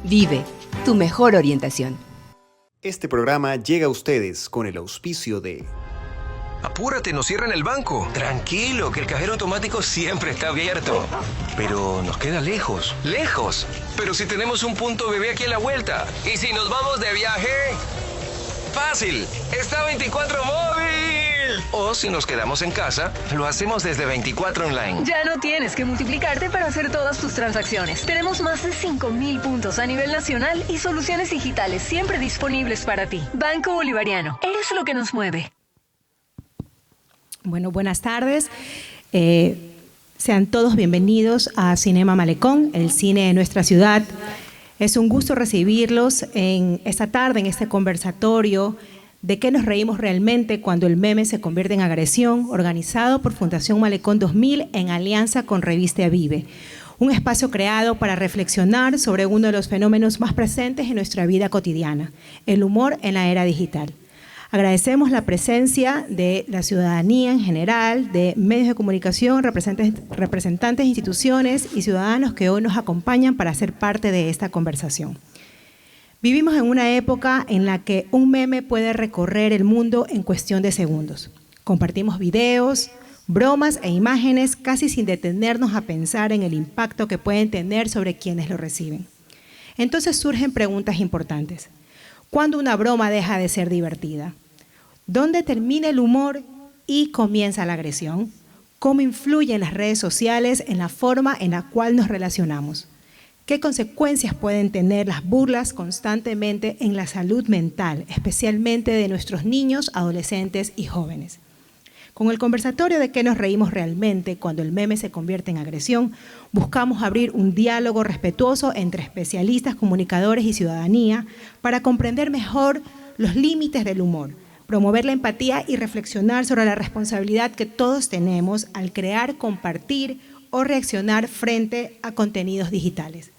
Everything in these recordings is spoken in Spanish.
Vive, tu mejor orientación. Este programa llega a ustedes con el auspicio de... Apúrate, nos cierran el banco. Tranquilo, que el cajero automático siempre está abierto. Pero nos queda lejos. ¡Lejos! Pero si tenemos un punto bebé aquí a la vuelta. ¿Y si nos vamos de viaje? ¡Fácil! ¡Está 24 móvil! O si nos quedamos en casa, lo hacemos desde 24 online. Ya no tienes que multiplicarte para hacer todas tus transacciones. Tenemos más de 5,000 puntos a nivel nacional y soluciones digitales siempre disponibles para ti. Banco Bolivariano, eres lo que nos mueve. Bueno, buenas tardes. Sean todos bienvenidos a Cinema Malecón, el cine de nuestra ciudad. Es un gusto recibirlos en esta tarde, en este conversatorio de qué nos reímos realmente cuando el meme se convierte en agresión, organizado por Fundación Malecón 2000 en alianza con Revista Vive. Un espacio creado para reflexionar sobre uno de los fenómenos más presentes en nuestra vida cotidiana, el humor en la era digital. Agradecemos la presencia de la ciudadanía en general, de medios de comunicación, representantes de instituciones y ciudadanos que hoy nos acompañan para ser parte de esta conversación. Vivimos en una época en la que un meme puede recorrer el mundo en cuestión de segundos. Compartimos videos, bromas e imágenes casi sin detenernos a pensar en el impacto que pueden tener sobre quienes lo reciben. Entonces surgen preguntas importantes. ¿Cuándo una broma deja de ser divertida? ¿Dónde termina el humor y comienza la agresión? ¿Cómo influyen las redes sociales en la forma en la cual nos relacionamos? ¿Qué consecuencias pueden tener las burlas constantemente en la salud mental, especialmente de nuestros niños, adolescentes y jóvenes? Con el conversatorio de qué nos reímos realmente cuando el meme se convierte en agresión, buscamos abrir un diálogo respetuoso entre especialistas, comunicadores y ciudadanía para comprender mejor los límites del humor, promover la empatía y reflexionar sobre la responsabilidad que todos tenemos al crear, compartir o reaccionar frente a contenidos digitales.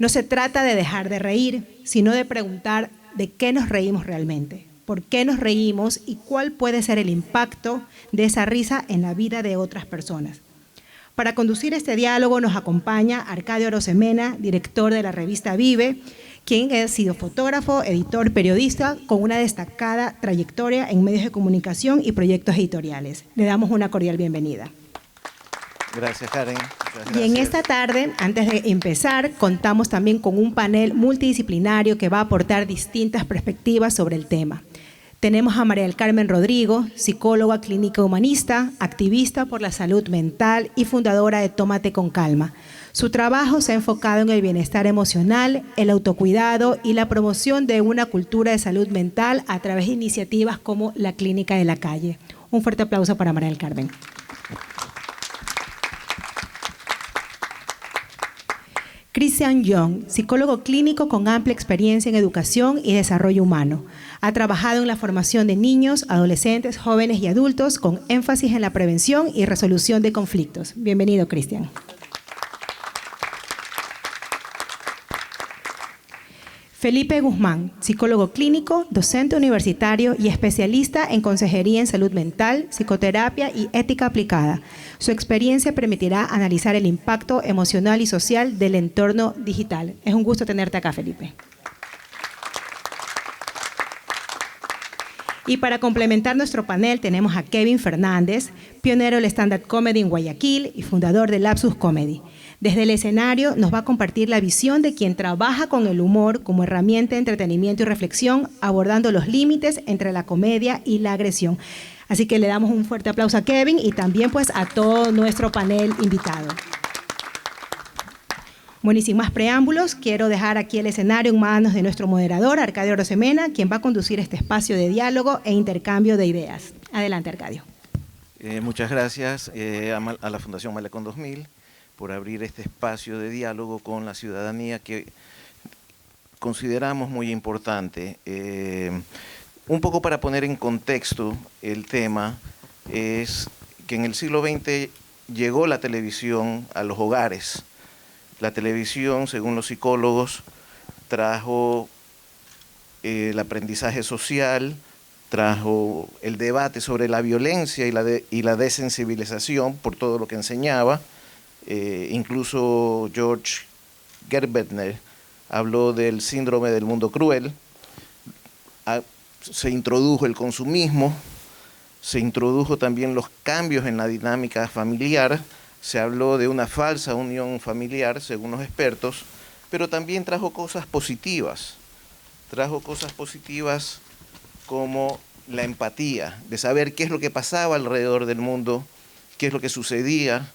No se trata de dejar de reír, sino de preguntar de qué nos reímos realmente, por qué nos reímos y cuál puede ser el impacto de esa risa en la vida de otras personas. Para conducir este diálogo nos acompaña Arcadio Arosemena, director de la revista Vive, quien ha sido fotógrafo, editor, periodista, con una destacada trayectoria en medios de comunicación y proyectos editoriales. Le damos una cordial bienvenida. Gracias, Karen. Y en esta tarde, antes de empezar, contamos también con un panel multidisciplinario que va a aportar distintas perspectivas sobre el tema. Tenemos a María del Carmen Rodrigo, psicóloga clínica humanista, activista por la salud mental y fundadora de Tómate con Calma. Su trabajo se ha enfocado en el bienestar emocional, el autocuidado y la promoción de una cultura de salud mental a través de iniciativas como la Clínica de la Calle. Un fuerte aplauso para María del Carmen. Christian Young, psicólogo clínico con amplia experiencia en educación y desarrollo humano. Ha trabajado en la formación de niños, adolescentes, jóvenes y adultos con énfasis en la prevención y resolución de conflictos. Bienvenido, Christian. Felipe Guzmán, psicólogo clínico, docente universitario y especialista en consejería en salud mental, psicoterapia y ética aplicada. Su experiencia permitirá analizar el impacto emocional y social del entorno digital. Es un gusto tenerte acá, Felipe. Y para complementar nuestro panel tenemos a Kevin Fernández, pionero del stand-up comedy en Guayaquil y fundador de Lapsus Comedy. Desde el escenario nos va a compartir la visión de quien trabaja con el humor como herramienta de entretenimiento y reflexión, abordando los límites entre la comedia y la agresión. Así que le damos un fuerte aplauso a Kevin y también pues a todo nuestro panel invitado. Bueno, y sin más preámbulos, quiero dejar aquí el escenario en manos de nuestro moderador, Arcadio Arosemena, quien va a conducir este espacio de diálogo e intercambio de ideas. Adelante, Arcadio. Muchas gracias a la Fundación Malecón 2000 por abrir este espacio de diálogo con la ciudadanía que consideramos muy importante. Un poco para poner en contexto el tema, es que en el siglo XX llegó la televisión a los hogares. La televisión, según los psicólogos, trajo el aprendizaje social, trajo el debate sobre la violencia y la desensibilización por todo lo que enseñaba. Incluso George Gerbetner habló del síndrome del mundo cruel, se introdujo el consumismo, se introdujo también los cambios en la dinámica familiar, se habló de una falsa unión familiar, según los expertos, pero también trajo cosas positivas como la empatía, de saber qué es lo que pasaba alrededor del mundo, qué es lo que sucedía.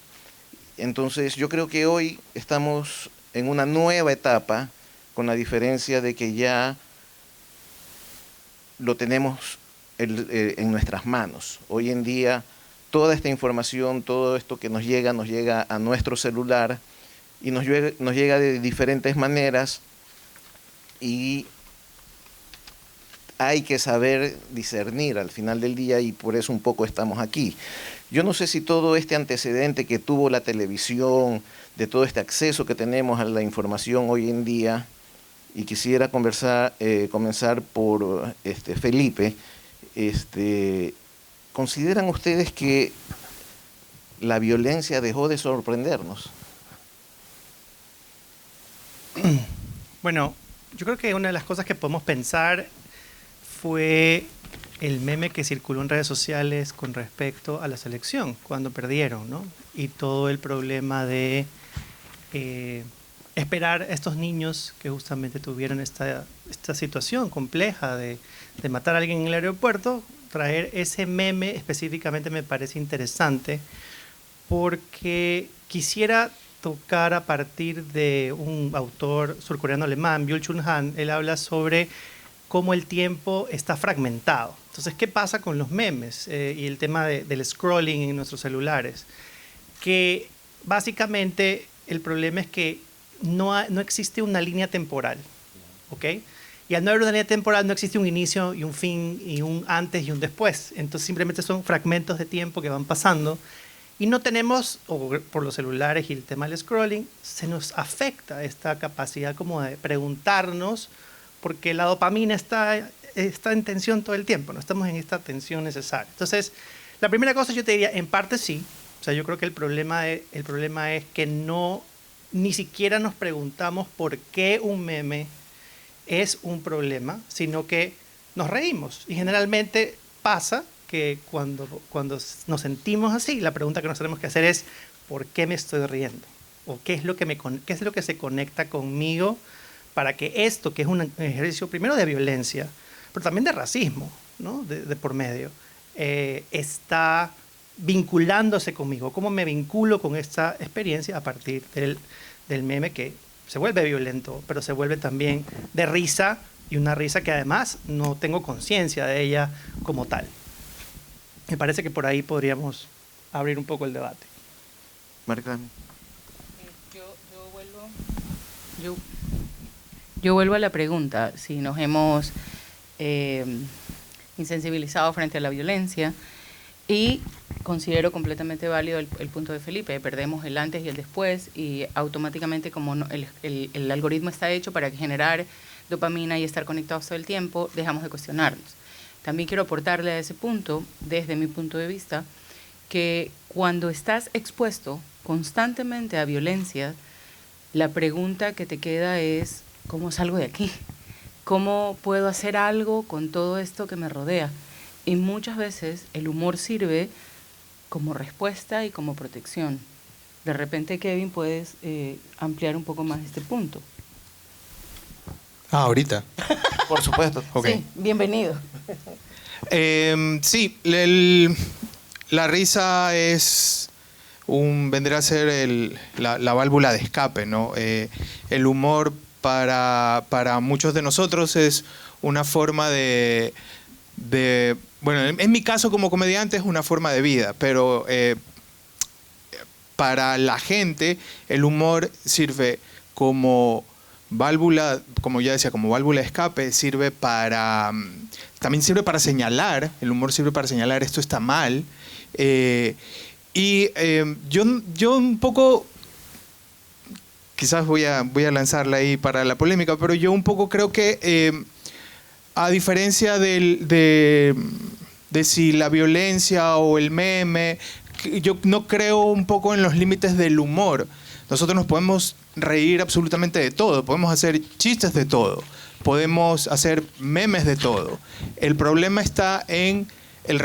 Entonces yo creo que hoy estamos en una nueva etapa, con la diferencia de que ya lo tenemos en nuestras manos. Hoy en día toda esta información, todo esto que nos llega a nuestro celular y nos llega de diferentes maneras, y hay que saber discernir al final del día, y por eso un poco estamos aquí. Yo no sé si todo este antecedente que tuvo la televisión, de todo este acceso que tenemos a la información hoy en día, y quisiera comenzar por Felipe, ¿consideran ustedes que la violencia dejó de sorprendernos? Bueno, yo creo que una de las cosas que podemos pensar fue el meme que circuló en redes sociales con respecto a la selección, cuando perdieron, ¿no? Y todo el problema de esperar a estos niños que justamente tuvieron esta situación compleja de matar a alguien en el aeropuerto. Traer ese meme específicamente me parece interesante, porque quisiera tocar a partir de un autor surcoreano-alemán, Byul-Chul Han. Él habla sobre cómo el tiempo está fragmentado. Entonces, ¿qué pasa con los memes y el tema del scrolling en nuestros celulares? Que básicamente el problema es que no existe una línea temporal, ¿ok? Y al no haber una línea temporal no existe un inicio y un fin y un antes y un después. Entonces simplemente son fragmentos de tiempo que van pasando y no tenemos, o por los celulares y el tema del scrolling, se nos afecta esta capacidad como de preguntarnos, porque la dopamina está en tensión todo el tiempo, no estamos en esta tensión necesaria. Entonces, la primera cosa yo te diría, en parte sí. O sea, yo creo que el problema es que ni siquiera nos preguntamos por qué un meme es un problema, sino que nos reímos. Y generalmente pasa que cuando nos sentimos así, la pregunta que nos tenemos que hacer es ¿por qué me estoy riendo? ¿O qué es lo que se conecta conmigo para que esto, que es un ejercicio primero de violencia, pero también de racismo, ¿no? de por medio, está vinculándose conmigo? ¿Cómo me vinculo con esta experiencia a partir del meme, que se vuelve violento, pero se vuelve también de risa, y una risa que además no tengo conciencia de ella como tal? Me parece que por ahí podríamos abrir un poco el debate. Marca. Yo vuelvo a la pregunta, si nos hemos insensibilizado frente a la violencia, y considero completamente válido el punto de Felipe. Perdemos el antes y el después, y automáticamente, como el algoritmo está hecho para generar dopamina y estar conectados todo el tiempo, dejamos de cuestionarnos. También quiero aportarle a ese punto, desde mi punto de vista, que cuando estás expuesto constantemente a violencia, la pregunta que te queda es ¿cómo salgo de aquí? ¿Cómo puedo hacer algo con todo esto que me rodea? Y muchas veces el humor sirve como respuesta y como protección. De repente, Kevin, puedes ampliar un poco más este punto. Ahorita. Por supuesto. Okay. Sí, bienvenido. Sí, la risa vendrá a ser la válvula de escape, ¿no? El humor para muchos de nosotros es una forma bueno, en mi caso como comediante es una forma de vida, pero para la gente el humor sirve como válvula, como ya decía, como válvula de escape, también sirve para señalar, el humor sirve para señalar esto está mal, yo un poco, quizás voy a lanzarla ahí para la polémica, pero yo un poco creo que a diferencia de si la violencia o el meme, yo no creo un poco en los límites del humor. Nosotros nos podemos reír absolutamente de todo, podemos hacer chistes de todo, podemos hacer memes de todo. El problema está en el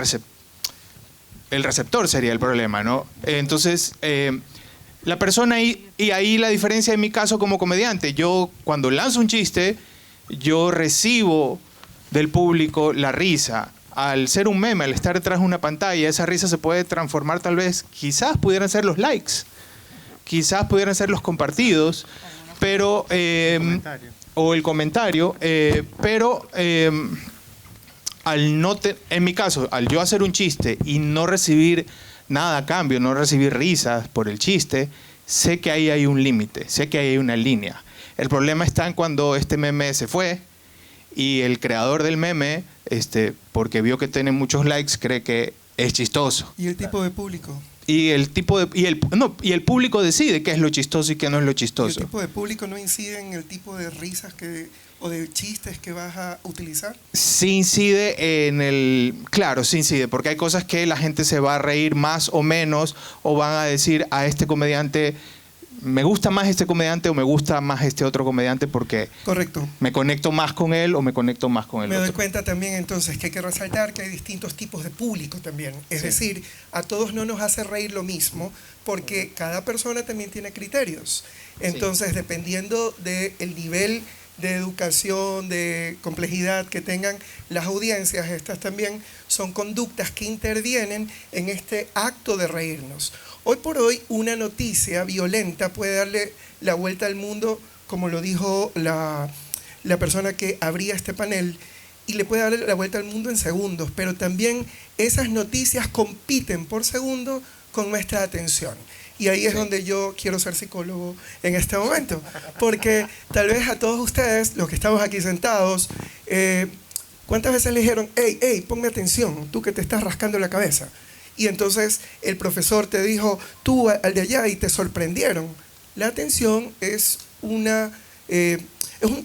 receptor sería el problema, ¿no? Entonces, la persona y ahí la diferencia en mi caso como comediante, yo cuando lanzo un chiste, yo recibo del público la risa. Al ser un meme, al estar detrás de una pantalla, esa risa se puede transformar tal vez, quizás pudieran ser los likes, quizás pudieran ser los compartidos, pero o el comentario, pero en mi caso, al yo hacer un chiste y no recibir nada a cambio, no recibir risas por el chiste, sé que ahí hay un límite, sé que ahí hay una línea. El problema está en cuando este meme se fue y el creador del meme, porque vio que tiene muchos likes, cree que es chistoso. ¿Y el tipo de público? Y el público decide qué es lo chistoso y qué no es lo chistoso. ¿Y el tipo de público no incide en el tipo de risas o de chistes que vas a utilizar? Sí incide claro, sí incide, porque hay cosas que la gente se va a reír más o menos, o van a decir a este comediante, me gusta más este comediante o me gusta más este otro comediante porque correcto, me conecto más con él o me conecto más con el otro. Me doy cuenta también entonces que hay que resaltar que hay distintos tipos de público también. Es decir, a todos no nos hace reír lo mismo porque cada persona también tiene criterios. Entonces, dependiendo del nivel de educación, de complejidad que tengan las audiencias, estas también son conductas que intervienen en este acto de reírnos. Hoy por hoy, una noticia violenta puede darle la vuelta al mundo, como lo dijo la persona que abría este panel, y le puede darle la vuelta al mundo en segundos, pero también esas noticias compiten por segundo con nuestra atención. Y ahí es donde yo quiero ser psicólogo en este momento, porque tal vez a todos ustedes, los que estamos aquí sentados, ¿cuántas veces le dijeron, hey, ponme atención, tú que te estás rascando la cabeza? Y entonces el profesor te dijo, tú al de allá, y te sorprendieron. La atención es un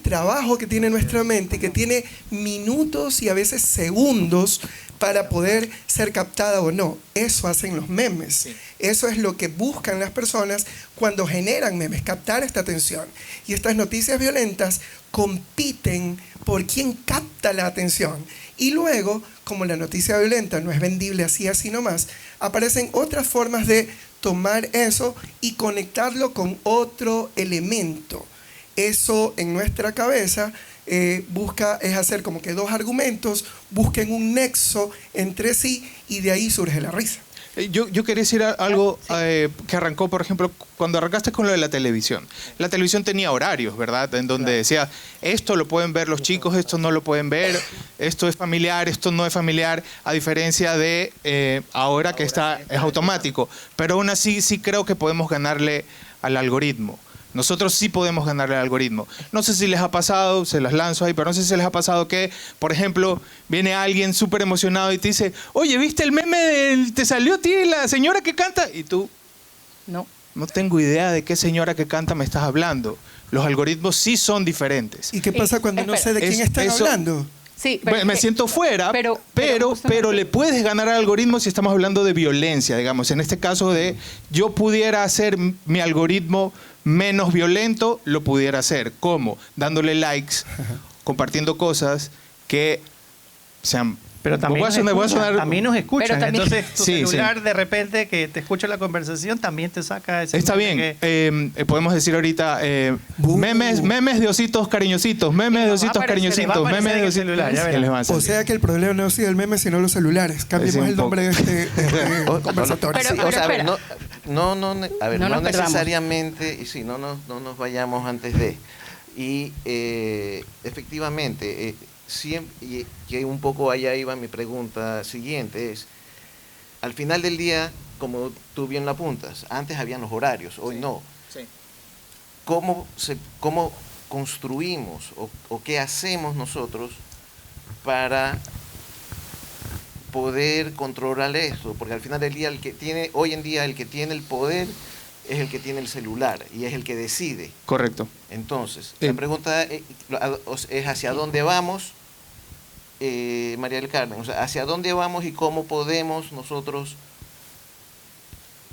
trabajo que tiene nuestra mente, que tiene minutos y a veces segundos para poder ser captada o no. Eso hacen los memes. Sí. Eso es lo que buscan las personas cuando generan memes, captar esta atención. Y estas noticias violentas compiten por quién capta la atención. Y luego, como la noticia violenta no es vendible así nomás, aparecen otras formas de tomar eso y conectarlo con otro elemento. Eso en nuestra cabeza es hacer como que dos argumentos busquen un nexo entre sí y de ahí surge la risa. Yo quería decir algo que arrancó, por ejemplo, cuando arrancaste con lo de la televisión. La televisión tenía horarios, ¿verdad? En donde decía, esto lo pueden ver los chicos, esto no lo pueden ver, esto es familiar, esto no es familiar, a diferencia de ahora que es automático. Pero aún así sí creo que podemos ganarle al algoritmo. Nosotros sí podemos ganarle al algoritmo. No sé si les ha pasado, se las lanzo ahí, pero no sé si les ha pasado que, por ejemplo, viene alguien súper emocionado y te dice, oye, ¿viste el meme te salió a ti la señora que canta? Y tú, no tengo idea de qué señora que canta me estás hablando. Los algoritmos sí son diferentes. ¿Y qué pasa cuando no sé de quién están hablando? Sí, me siento fuera, pero le puedes ganar al algoritmo si estamos hablando de violencia, digamos. En este caso de yo pudiera hacer mi algoritmo menos violento, lo pudiera hacer. ¿Cómo? Dándole likes, compartiendo cosas que sean... Pero también también nos escuchan. Entonces, tu celular, de repente, que te escucha la conversación, también te saca ese... Está bien. Podemos decir ahorita memes de ositos cariñositos, memes de ositos cariñositos, memes de ositos... O sea que el problema no ha sido el meme, sino los celulares. Cambiemos el nombre de este conversatorio. No necesariamente, y sí, no nos vayamos antes de... Y efectivamente... siempre, y que un poco allá iba mi pregunta siguiente, es, al final del día, como tú bien lo apuntas, antes habían los horarios, hoy no. Sí. ¿Cómo construimos o qué hacemos nosotros para poder controlar esto? Porque al final del día, hoy en día el que tiene el poder es el que tiene el celular y es el que decide. Correcto. Entonces, la pregunta es hacia dónde vamos, María del Carmen, o sea, hacia dónde vamos y cómo podemos nosotros,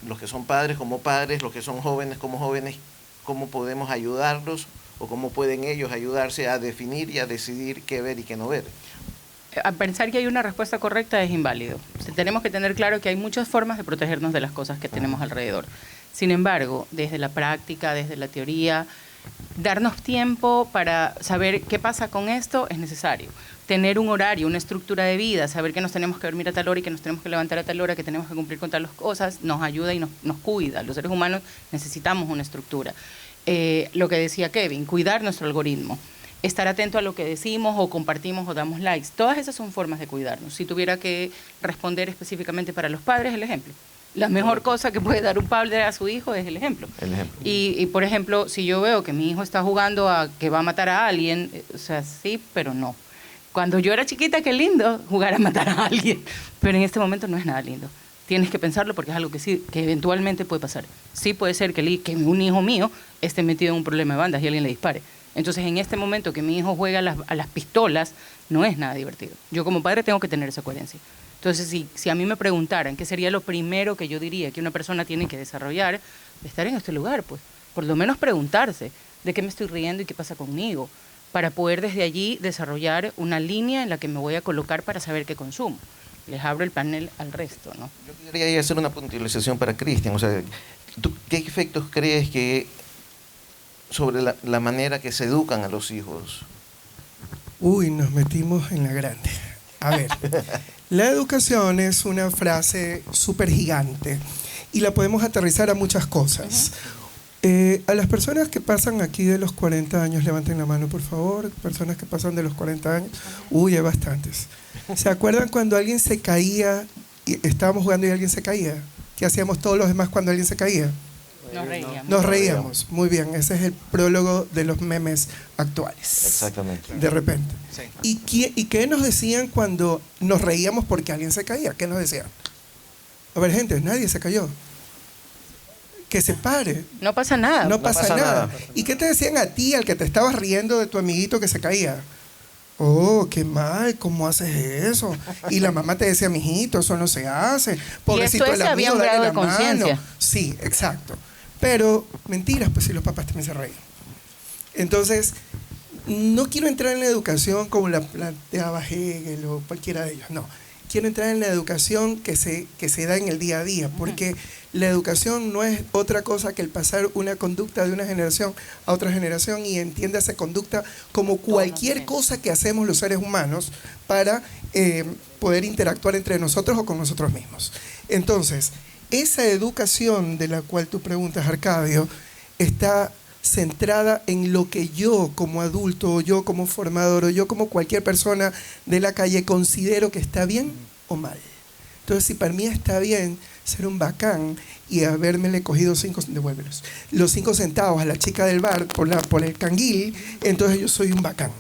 los que son padres como padres, los que son jóvenes como jóvenes, cómo podemos ayudarlos o cómo pueden ellos ayudarse a definir y a decidir qué ver y qué no ver. A pensar que hay una respuesta correcta es inválido. O sea, tenemos que tener claro que hay muchas formas de protegernos de las cosas que tenemos alrededor. Sin embargo, desde la práctica, desde la teoría, darnos tiempo para saber qué pasa con esto es necesario. Tener un horario, una estructura de vida, saber que nos tenemos que dormir a tal hora y que nos tenemos que levantar a tal hora, que tenemos que cumplir con tales cosas, nos ayuda y nos cuida. Los seres humanos necesitamos una estructura. Lo que decía Kevin, cuidar nuestro algoritmo. Estar atento a lo que decimos o compartimos o damos likes. Todas esas son formas de cuidarnos. Si tuviera que responder específicamente para los padres, el ejemplo. La mejor cosa que puede dar un padre a su hijo es el ejemplo. Y, por ejemplo, si yo veo que mi hijo está jugando a que va a matar a alguien, o sea, sí, pero no. Cuando yo era chiquita, qué lindo jugar a matar a alguien, pero en este momento no es nada lindo. Tienes que pensarlo porque es algo que sí, que eventualmente puede pasar. Sí puede ser que un hijo mío esté metido en un problema de bandas y alguien le dispare. Entonces, en este momento que mi hijo juega a las pistolas, no es nada divertido. Yo como padre tengo que tener esa coherencia. Entonces, si a mí me preguntaran qué sería lo primero que yo diría que una persona tiene que desarrollar, estar en este lugar, pues, por lo menos preguntarse de qué me estoy riendo y qué pasa conmigo, para poder desde allí desarrollar una línea en la que me voy a colocar para saber qué consumo. Les abro el panel al resto, ¿no? Yo quería hacer una puntualización para Cristian. O sea, ¿tú qué efectos crees que sobre la manera que se educan a los hijos? Uy, nos metimos en la grande. A ver, la educación es una frase súper gigante y la podemos aterrizar a muchas cosas. A las personas que pasan aquí de los 40 años, levanten la mano, por favor. Personas que pasan de los 40 años. Uy, hay bastantes. ¿Se acuerdan cuando alguien se caía y estábamos jugando y alguien se caía? ¿Qué hacíamos todos los demás cuando alguien se caía? Nos reíamos. Nos reíamos. Muy bien, ese es el prólogo de los memes actuales. Exactamente. De repente. Sí. ¿Y qué nos decían cuando nos reíamos porque alguien se caía? ¿Qué nos decían? A ver, gente, nadie se cayó. Que se pare. No pasa nada. No pasa nada. ¿Y qué te decían a ti, al que te estabas riendo de tu amiguito que se caía? Oh, qué mal, ¿cómo haces eso? Y la mamá te decía, mijito, eso no se hace. Pobrecito el amigo, había un dale grado la de conciencia. mano. Sí, exacto. Pero mentiras, pues si los papás también se reían. Entonces, no quiero entrar en la educación como la planteaba Hegel o cualquiera de ellos, no. Quiero entrar en la educación que se da en el día a día, porque la educación no es otra cosa que el pasar una conducta de una generación a otra generación y entiéndase conducta como cualquier cosa que hacemos los seres humanos para poder interactuar entre nosotros o con nosotros mismos. Entonces, esa educación de la cual tú preguntas, Arcadio, está centrada en lo que yo como adulto, o yo como formador, o yo como cualquier persona de la calle considero que está bien o mal. Entonces, si para mí está bien ser un bacán y habérmele cogido los 5 centavos a la chica del bar por el canguil, entonces yo soy un bacán.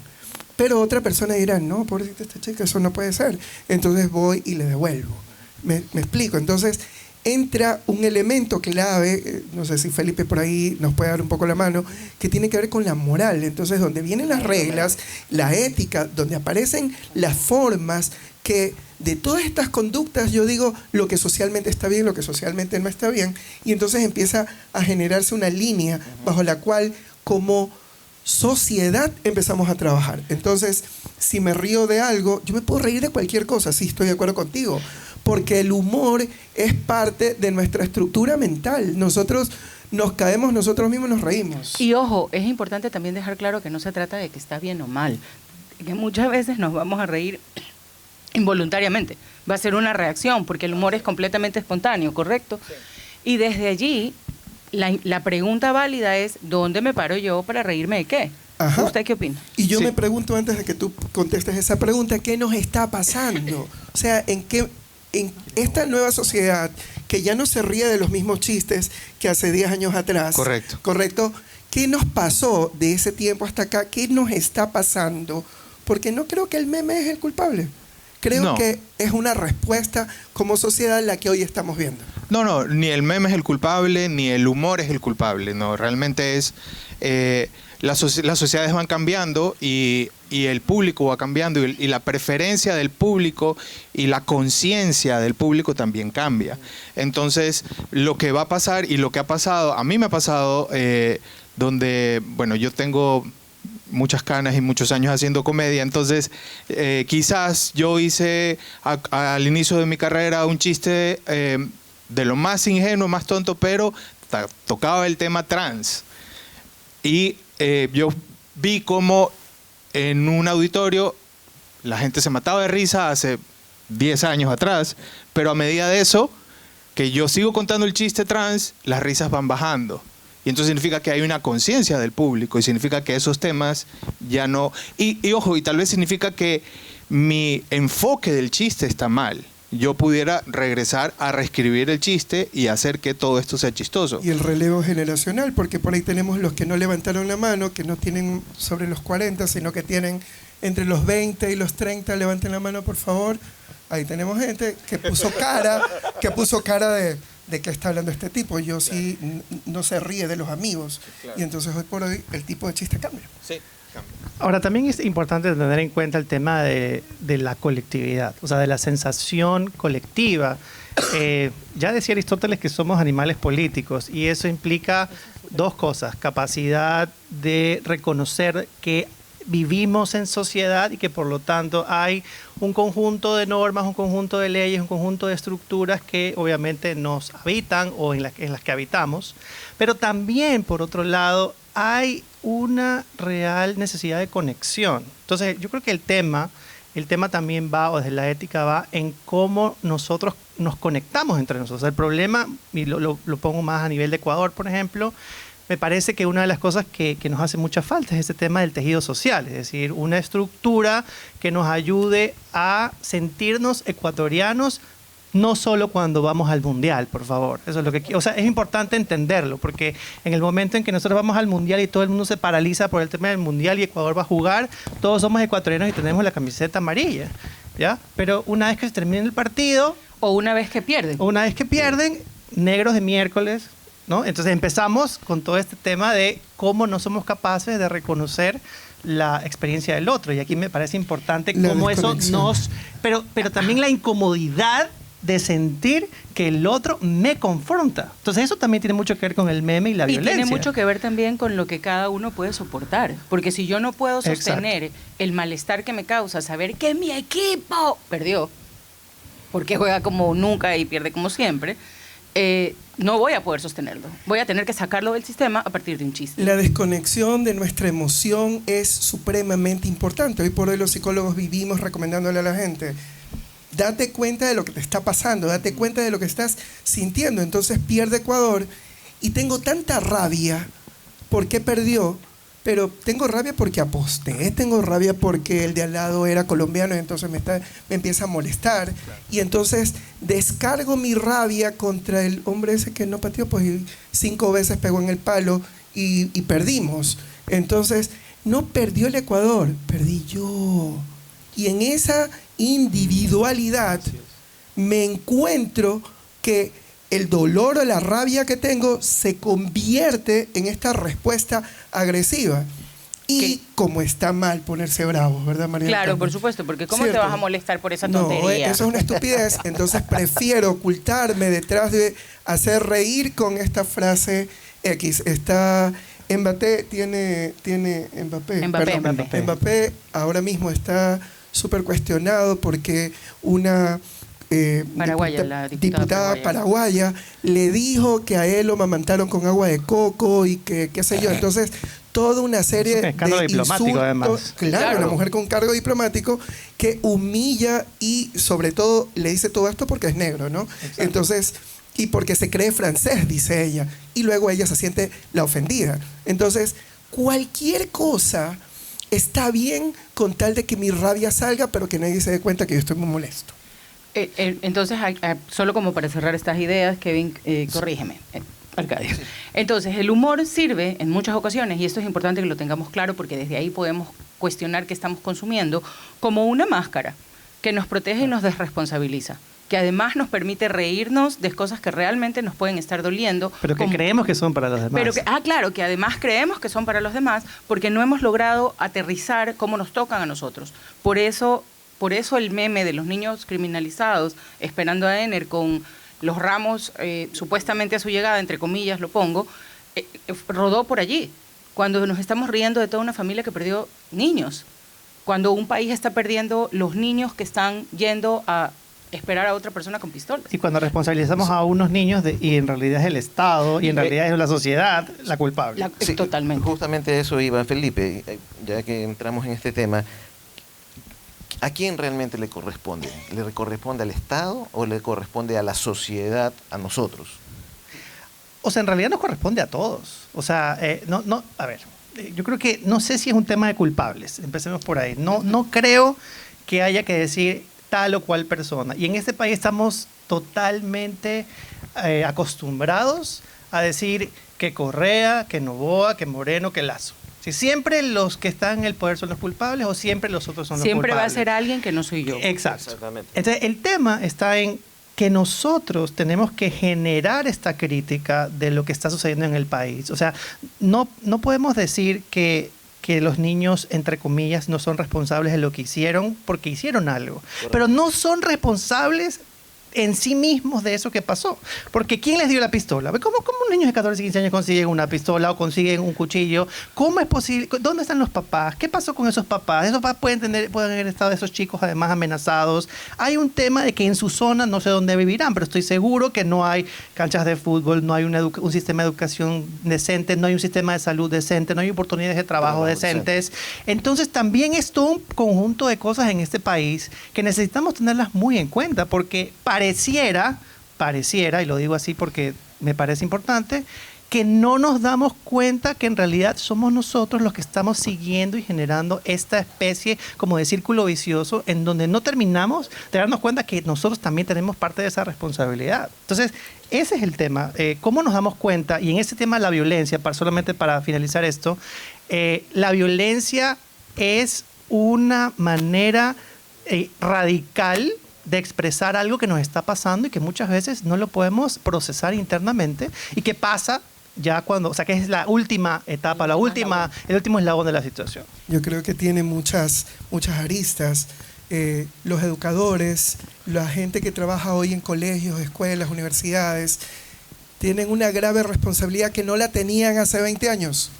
Pero otra persona dirá, no, pobrecita esta chica, eso no puede ser. Entonces voy y le devuelvo. ¿Me explico? Entonces, entra un elemento clave, no sé si Felipe por ahí nos puede dar un poco la mano, que tiene que ver con la moral. Entonces, donde vienen las reglas, la ética, donde aparecen las formas que de todas estas conductas yo digo lo que socialmente está bien, lo que socialmente no está bien, y entonces empieza a generarse una línea bajo la cual como sociedad empezamos a trabajar. Entonces, si me río de algo, yo me puedo reír de cualquier cosa, sí, estoy de acuerdo contigo, porque el humor es parte de nuestra estructura mental. Nosotros nos caemos nosotros mismos, nos reímos. Y ojo, es importante también dejar claro que no se trata de que está bien o mal, que muchas veces nos vamos a reír involuntariamente. Va a ser una reacción, porque el humor es completamente espontáneo, ¿correcto? Sí. Y desde allí, la pregunta válida es, ¿dónde me paro yo para reírme de qué? Ajá. ¿Usted qué opina? Y yo me pregunto, antes de que tú contestes esa pregunta, ¿qué nos está pasando? O sea, en esta nueva sociedad que ya no se ríe de los mismos chistes que hace 10 años atrás. Correcto. ¿Correcto? ¿Qué nos pasó de ese tiempo hasta acá? ¿Qué nos está pasando? Porque no creo que el meme es el culpable. Creo que es una respuesta como sociedad la que hoy estamos viendo. No, ni el meme es el culpable, ni el humor es el culpable. No, realmente es... las sociedades van cambiando y el público va cambiando y la preferencia del público y la conciencia del público también cambia. Entonces, lo que va a pasar y lo que ha pasado, a mí me ha pasado donde, bueno, yo tengo muchas canas y muchos años haciendo comedia, entonces quizás yo hice al inicio de mi carrera un chiste de lo más ingenuo, más tonto, pero tocaba el tema trans. Y yo vi cómo en un auditorio la gente se mataba de risa hace 10 años atrás, pero a medida de eso, que yo sigo contando el chiste trans, las risas van bajando. Y entonces significa que hay una conciencia del público y significa que esos temas ya no... Y ojo, y tal vez significa que mi enfoque del chiste está mal. Yo pudiera regresar a reescribir el chiste y hacer que todo esto sea chistoso. Y el relevo generacional, porque por ahí tenemos los que no levantaron la mano, que no tienen sobre los 40, sino que tienen entre los 20 y los 30. Levanten la mano, por favor. Ahí tenemos gente que puso cara de qué está hablando este tipo. Yo sí, no se ríe de los amigos. Claro. Y entonces hoy por hoy el tipo de chiste cambia. Sí. Ahora, también es importante tener en cuenta el tema de la colectividad, o sea, de la sensación colectiva. Ya decía Aristóteles que somos animales políticos y eso implica dos cosas: capacidad de reconocer que vivimos en sociedad y que por lo tanto hay un conjunto de normas, un conjunto de leyes, un conjunto de estructuras que obviamente nos habitan o en las que habitamos, pero también por otro lado hay una real necesidad de conexión. Entonces yo creo que el tema también va, o desde la ética va, en cómo nosotros nos conectamos entre nosotros. El problema, y lo pongo más a nivel de Ecuador, por ejemplo, me parece que una de las cosas que nos hace mucha falta es ese tema del tejido social, es decir, una estructura que nos ayude a sentirnos ecuatorianos, no solo cuando vamos al mundial, por favor. Eso es lo que, o sea, es importante entenderlo, porque en el momento en que nosotros vamos al mundial y todo el mundo se paraliza por el tema del mundial y Ecuador va a jugar, todos somos ecuatorianos y tenemos la camiseta amarilla, ¿ya? Pero una vez que se termine el partido... O una vez que pierden. Negros de miércoles, ¿no? Entonces empezamos con todo este tema de cómo no somos capaces de reconocer la experiencia del otro. Y aquí me parece importante cómo eso nos... Pero también la incomodidad de sentir que el otro me confronta. Entonces eso también tiene mucho que ver con el meme y la violencia. Y tiene mucho que ver también con lo que cada uno puede soportar. Porque si yo no puedo sostener el malestar que me causa saber que mi equipo perdió, porque juega como nunca y pierde como siempre, no voy a poder sostenerlo. Voy a tener que sacarlo del sistema a partir de un chiste. La desconexión de nuestra emoción es supremamente importante. Hoy por hoy los psicólogos vivimos recomendándole a la gente: date cuenta de lo que te está pasando, date cuenta de lo que estás sintiendo. Entonces pierde Ecuador y tengo tanta rabia porque perdió, pero tengo rabia porque aposté, tengo rabia porque el de al lado era colombiano y entonces me empieza a molestar. Y entonces descargo mi rabia contra el hombre ese que no pateó, pues 5 veces pegó en el palo y perdimos. Entonces no perdió el Ecuador, perdí yo. Y en esa individualidad me encuentro que el dolor o la rabia que tengo se convierte en esta respuesta agresiva. Y como está mal ponerse bravo, ¿verdad, María? Claro, por supuesto, porque ¿cómo te vas a molestar por esa tontería? No, eso es una estupidez. Entonces prefiero ocultarme detrás de hacer reír con esta frase X. Está... Mbappé Mbappé ahora mismo está súper cuestionado porque una diputada paraguaya le dijo que a él lo mamantaron con agua de coco y que qué sé yo. Entonces, toda una serie de diplomático, además. Claro, una mujer con cargo diplomático que humilla y sobre todo le dice todo esto porque es negro, ¿no? Exacto. Entonces, y porque se cree francés, dice ella. Y luego ella se siente la ofendida. Entonces, cualquier cosa está bien con tal de que mi rabia salga, pero que nadie se dé cuenta que yo estoy muy molesto. Entonces, solo como para cerrar estas ideas, Kevin, corrígeme, Arcadio. Entonces, el humor sirve en muchas ocasiones, y esto es importante que lo tengamos claro porque desde ahí podemos cuestionar qué estamos consumiendo, como una máscara que nos protege y nos desresponsabiliza, que además nos permite reírnos de cosas que realmente nos pueden estar doliendo. Pero que creemos que son para los demás. Claro, que además creemos que son para los demás porque no hemos logrado aterrizar cómo nos tocan a nosotros. Por eso el meme de los niños criminalizados esperando a Ener con los ramos supuestamente a su llegada, entre comillas lo pongo, rodó por allí. Cuando nos estamos riendo de toda una familia que perdió niños. Cuando un país está perdiendo los niños que están yendo a esperar a otra persona con pistolas. Y cuando responsabilizamos a unos niños y en realidad es el Estado y en realidad es la sociedad la culpable. Sí, totalmente. Justamente eso iba, Felipe, ya que entramos en este tema. ¿A quién realmente le corresponde? ¿Le corresponde al Estado o le corresponde a la sociedad, a nosotros? O sea, en realidad nos corresponde a todos. O sea, a ver, yo creo que no sé si es un tema de culpables. Empecemos por ahí. No creo que haya que decir tal o cual persona. Y en este país estamos totalmente acostumbrados a decir que Correa, que Noboa, que Moreno, que Lazo. Si siempre los que están en el poder son los culpables o siempre los otros son los culpables. Siempre va a ser alguien que no soy yo. Exacto. Entonces, el tema está en que nosotros tenemos que generar esta crítica de lo que está sucediendo en el país. O sea, no podemos decir que los niños, entre comillas, no son responsables de lo que hicieron porque hicieron algo. Correcto. Pero no son responsables en sí mismos de eso que pasó. Porque ¿quién les dio la pistola? ¿Cómo niños de 14, 15 años consiguen una pistola o consiguen un cuchillo? ¿Cómo es posible? ¿Dónde están los papás? ¿Qué pasó con esos papás? Esos papás pueden haber estado esos chicos además amenazados. Hay un tema de que en su zona, no sé dónde vivirán, pero estoy seguro que no hay canchas de fútbol, no hay un sistema de educación decente, no hay un sistema de salud decente, no hay oportunidades de trabajo decentes. Entonces también es todo un conjunto de cosas en este país que necesitamos tenerlas muy en cuenta porque pareciera, y lo digo así porque me parece importante, que no nos damos cuenta que en realidad somos nosotros los que estamos siguiendo y generando esta especie como de círculo vicioso en donde no terminamos de darnos cuenta que nosotros también tenemos parte de esa responsabilidad. Entonces, ese es el tema. ¿Cómo nos damos cuenta? Y en ese tema de la violencia, solamente para finalizar esto, la violencia es una manera radical de expresar algo que nos está pasando y que muchas veces no lo podemos procesar internamente y que pasa ya cuando, o sea, que es la última etapa, el último eslabón de la situación. Yo creo que tiene muchas aristas. Los educadores, la gente que trabaja hoy en colegios, escuelas, universidades, tienen una grave responsabilidad que no la tenían hace 20 años.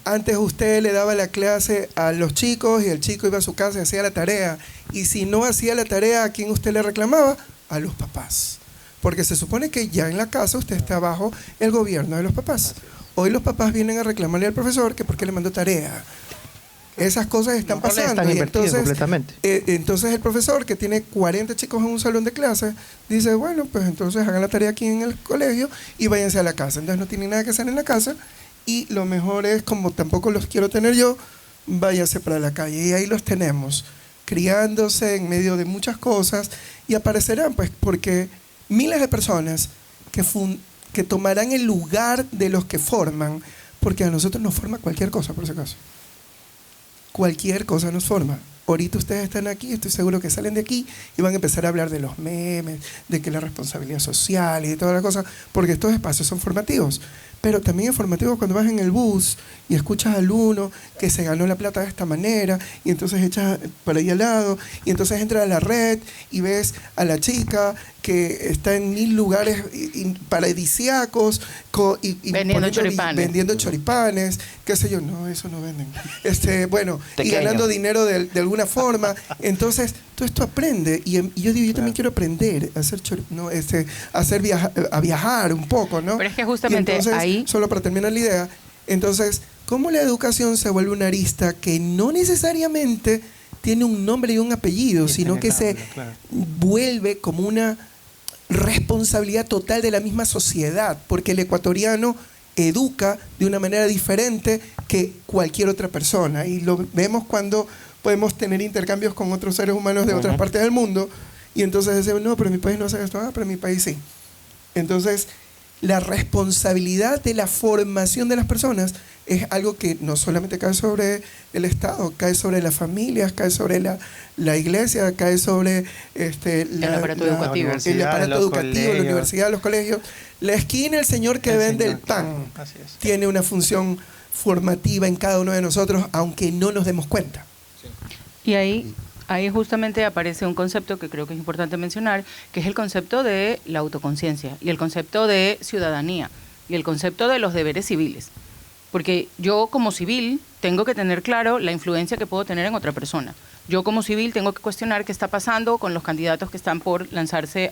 Antes usted le daba la clase a los chicos y el chico iba a su casa y hacía la tarea. Y si no hacía la tarea, ¿a quién usted le reclamaba? A los papás. Porque se supone que ya en la casa usted está bajo el gobierno de los papás. Hoy los papás vienen a reclamarle al profesor que por qué le mandó tarea. Esas cosas están pasando. Están invertidos completamente. Entonces el profesor que tiene 40 chicos en un salón de clase dice, bueno, pues entonces hagan la tarea aquí en el colegio y váyanse a la casa. Entonces no tienen nada que hacer en la casa. Y lo mejor es, como tampoco los quiero tener yo, váyase para la calle. Y ahí los tenemos, criándose en medio de muchas cosas. Y aparecerán, pues, porque miles de personas que tomarán el lugar de los que forman, porque a nosotros nos forma cualquier cosa, por si acaso. Cualquier cosa nos forma. Ahorita ustedes están aquí, estoy seguro que salen de aquí y van a empezar a hablar de los memes, de que la responsabilidad social y de toda la cosa, porque estos espacios son formativos. Pero también es formativo cuando vas en el bus y escuchas al uno que se ganó la plata de esta manera y entonces echas para ahí al lado y entonces entras a la red y ves a la chica que está en 1000 lugares paradisíacos vendiendo choripanes, qué sé yo, no, eso no venden. Bueno, y ganando dinero de alguna forma. Entonces, todo esto aprende y yo digo, yo también quiero aprender a viajar un poco, ¿no? Pero es que justamente entonces, ahí, solo para terminar la idea, entonces, ¿cómo la educación se vuelve una arista que no necesariamente tiene un nombre y un apellido, sino que se vuelve como una responsabilidad total de la misma sociedad? Porque el ecuatoriano educa de una manera diferente que cualquier otra persona. Y lo vemos cuando podemos tener intercambios con otros seres humanos de otras partes del mundo. Y entonces decimos, no, pero en mi país no hace esto, pero en mi país sí. Entonces, la responsabilidad de la formación de las personas es algo que no solamente cae sobre el Estado, cae sobre las familias, cae sobre la iglesia, cae sobre el aparato educativo, la universidad, los colegios. La esquina, el señor que vende el pan, tiene una función formativa en cada uno de nosotros, aunque no nos demos cuenta. Y ahí justamente aparece un concepto que creo que es importante mencionar, que es el concepto de la autoconciencia y el concepto de ciudadanía. y el concepto de los deberes civiles. Porque yo como civil tengo que tener claro la influencia que puedo tener en otra persona. Yo como civil tengo que cuestionar qué está pasando con los candidatos que están por lanzarse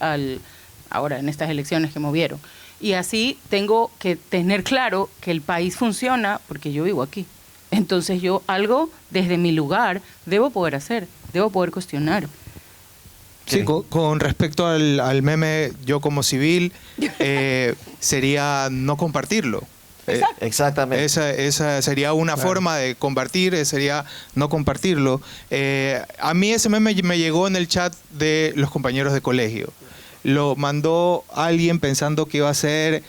ahora en estas elecciones que movieron. Y así tengo que tener claro que el país funciona porque yo vivo aquí. Entonces yo algo desde mi lugar debo poder hacer, debo poder cuestionar. Sí, con respecto al meme, yo como civil, sería no compartirlo. Exactamente. Esa sería una forma de compartir, sería no compartirlo. A mí ese meme me llegó en el chat de los compañeros de colegio. Lo mandó alguien pensando que iba a ser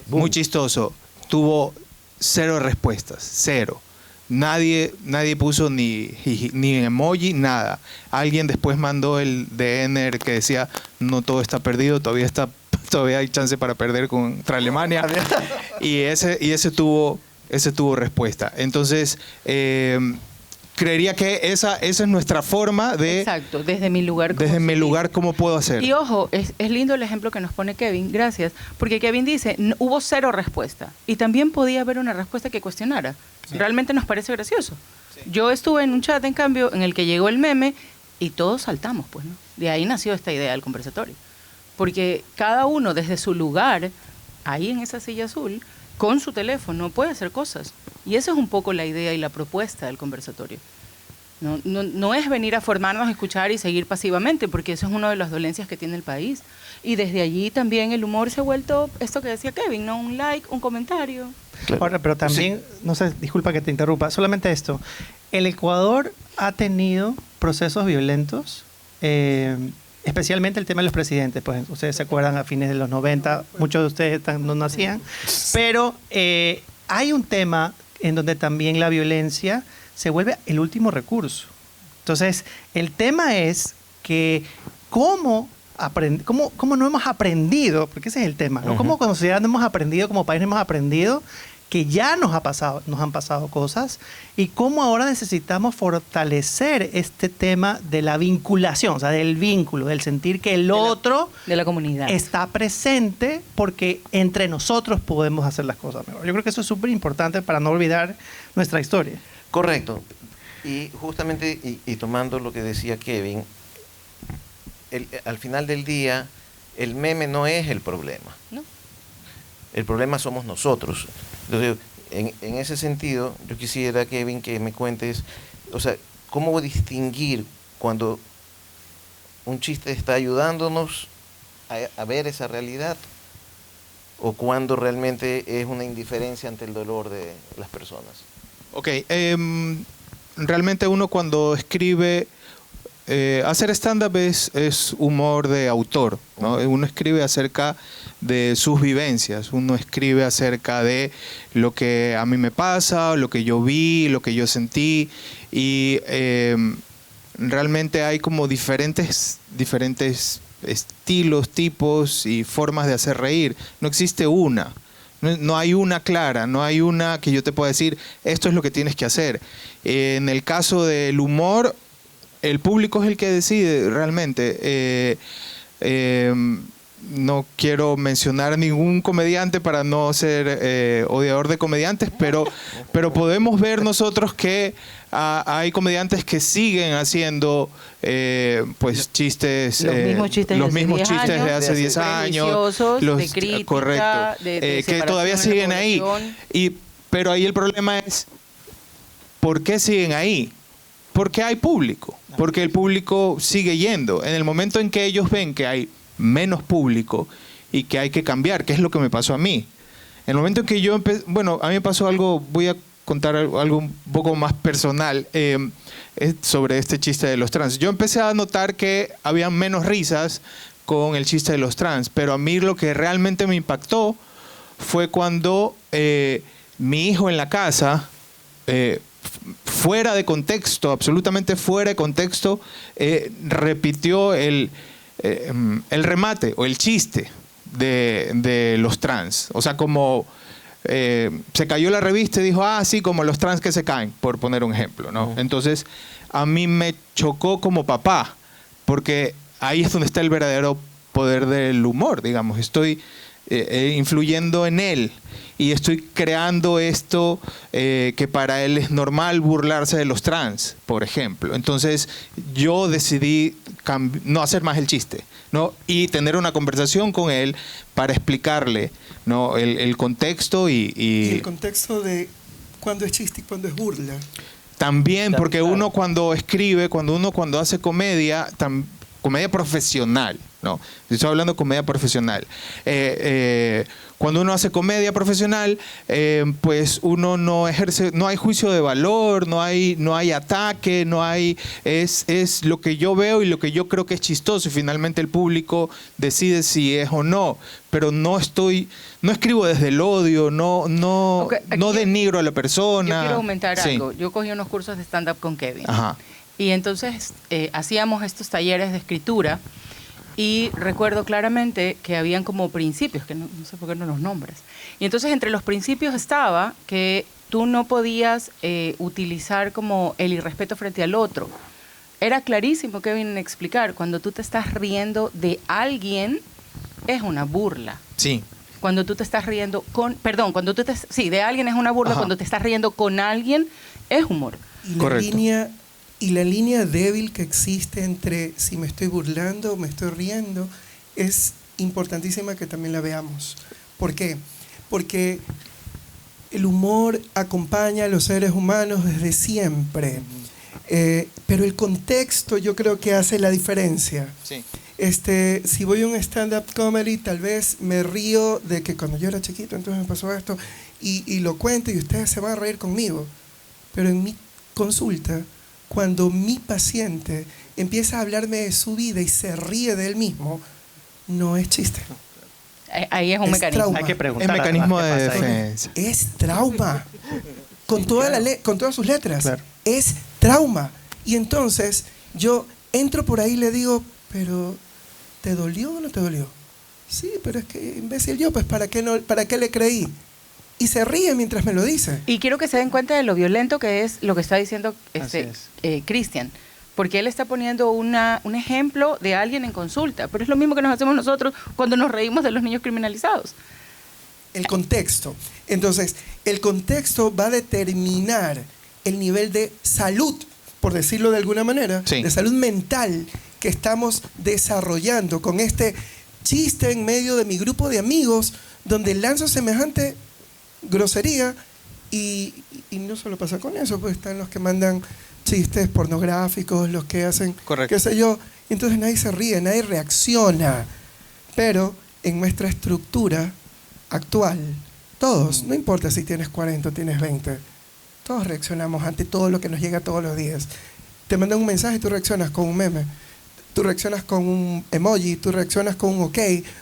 muy chistoso. Tuvo 0 respuestas, 0. Nadie puso ni emoji, nada. Alguien después mandó el de Ener que decía, no todo está perdido, todavía hay chance para perder contra Alemania. Y ese tuvo respuesta. Entonces, creería que esa es nuestra forma de... Exacto, desde mi lugar. Desde mi lugar, ¿cómo puedo hacer? Y ojo, es lindo el ejemplo que nos pone Kevin, gracias, porque Kevin dice, hubo 0 respuesta, y también podía haber una respuesta que cuestionara. Sí. Realmente nos parece gracioso. Sí. Yo estuve en un chat, en cambio, en el que llegó el meme, y todos saltamos, pues, ¿no? De ahí nació esta idea del conversatorio. Porque cada uno desde su lugar, ahí en esa silla azul, con su teléfono, puede hacer cosas. Y esa es un poco la idea y la propuesta del conversatorio. No es venir a formarnos, a escuchar y seguir pasivamente, porque eso es una de las dolencias que tiene el país. Y desde allí también el humor se ha vuelto esto que decía Kevin, ¿no? Un like, un comentario. Claro. Ahora, pero también, sí. No sé, disculpa que te interrumpa, solamente esto. El Ecuador ha tenido procesos violentos, especialmente el tema de los presidentes. Pues ustedes se acuerdan a fines de los 90, muchos de ustedes no nacían, pero hay un tema en donde también la violencia se vuelve el último recurso. Entonces, el tema es que cómo no hemos aprendido, porque ese es el tema, ¿no? Cómo como sociedad no hemos aprendido, como país no hemos aprendido que ya nos han pasado cosas, y cómo ahora necesitamos fortalecer este tema de la vinculación, o sea, del vínculo, del sentir que el otro de la comunidad está presente, porque entre nosotros podemos hacer las cosas mejor. Yo creo que eso es súper importante para no olvidar nuestra historia. Correcto. Y justamente, y tomando lo que decía Kevin, al final del día, el meme no es el problema. No. El problema somos nosotros. Entonces, en ese sentido, yo quisiera, Kevin, que me cuentes, o sea, cómo distinguir cuando un chiste está ayudándonos a ver esa realidad, o cuando realmente es una indiferencia ante el dolor de las personas. Ok, realmente uno cuando escribe, hacer stand-up es humor de autor, ¿no? Uno escribe acerca de sus vivencias, uno escribe acerca de lo que a mí me pasa, lo que yo vi, lo que yo sentí, y realmente hay como diferentes estilos, tipos y formas de hacer reír. No existe una. No hay una clara, no hay una que yo te pueda decir, esto es lo que tienes que hacer. En el caso del humor, el público es el que decide realmente. No quiero mencionar ningún comediante para no ser odiador de comediantes, pero podemos ver nosotros que hay comediantes que siguen haciendo pues chistes, los mismos chistes de hace 10 años, de crítica, correcto, de que todavía siguen ahí. Pero ahí el problema es, ¿por qué siguen ahí? Porque hay público, porque el público sigue yendo. En el momento en que ellos ven que hay menos público y que hay que cambiar, que es lo que me pasó a mí. En el momento en que yo empecé, bueno, a mí me pasó algo, voy a contar algo un poco más personal sobre este chiste de los trans. Yo empecé a notar que había menos risas con el chiste de los trans, pero a mí lo que realmente me impactó fue cuando mi hijo en la casa, fuera de contexto, absolutamente fuera de contexto, repitió el remate o el chiste de los trans. O sea, como se cayó la revista y dijo, sí, como los trans que se caen, por poner un ejemplo, ¿no? Entonces, a mí me chocó como papá, porque ahí es donde está el verdadero poder del humor, digamos. influyendo en él. Y estoy creando esto que para él es normal burlarse de los trans, por ejemplo. Entonces yo decidí no hacer más el chiste, ¿no? Y tener una conversación con él para explicarle, ¿no? el contexto y el contexto de cuándo es chiste y cuándo es burla. También, porque uno cuando escribe, cuando hace comedia, comedia profesional, ¿no? Estoy hablando de comedia profesional. Cuando uno hace comedia profesional, pues uno no ejerce, no hay juicio de valor, no hay ataque, es lo que yo veo y lo que yo creo que es chistoso, y finalmente el público decide si es o no. Pero no escribo desde el odio, no denigro a la persona. Yo quiero aumentar Sí. algo. Yo cogí unos cursos de stand-up con Kevin. Ajá. Y entonces hacíamos estos talleres de escritura. Y recuerdo claramente que habían como principios, que no sé por qué no los nombras. Y entonces entre los principios estaba que tú no podías utilizar como el irrespeto frente al otro. Era clarísimo que vienen a explicar, cuando tú te estás riendo de alguien, es una burla. Sí. Cuando tú te estás riendo de alguien es una burla. Ajá. Cuando te estás riendo con alguien, es humor. Correcto. Y la línea débil que existe entre si me estoy burlando o me estoy riendo es importantísima que también la veamos. ¿Por qué? Porque el humor acompaña a los seres humanos desde siempre. Pero el contexto yo creo que hace la diferencia. Sí. Si voy a un stand-up comedy, tal vez me río de que cuando yo era chiquito, entonces me pasó esto, y lo cuento y ustedes se van a reír conmigo. Pero en mi consulta, cuando mi paciente empieza a hablarme de su vida y se ríe de él mismo, no es chiste. Ahí es un mecanismo. Trauma. Hay que preguntar. Es mecanismo de además, defensa. Es trauma. Con todas sus letras. Claro. Es trauma. Y entonces yo entro por ahí y le digo, pero ¿te dolió o no te dolió? Sí, pero es que imbécil yo, pues ¿para qué le creí? Y se ríe mientras me lo dice. Y quiero que se den cuenta de lo violento que es lo que está diciendo Cristian. Porque él está poniendo un ejemplo de alguien en consulta. Pero es lo mismo que nos hacemos nosotros cuando nos reímos de los niños criminalizados. El contexto. Entonces, el contexto va a determinar el nivel de salud, por decirlo de alguna manera, sí, de salud mental que estamos desarrollando con este chiste en medio de mi grupo de amigos donde lanzo semejante grosería y no solo pasa con eso, pues están los que mandan chistes pornográficos, los que hacen, correcto, qué sé yo, y entonces nadie se ríe, nadie reacciona. Pero en nuestra estructura actual, todos, no importa si tienes 40 o tienes 20, todos reaccionamos ante todo lo que nos llega todos los días. Te mandan un mensaje y tú reaccionas con un meme, tú reaccionas con un emoji, tú reaccionas con un ok,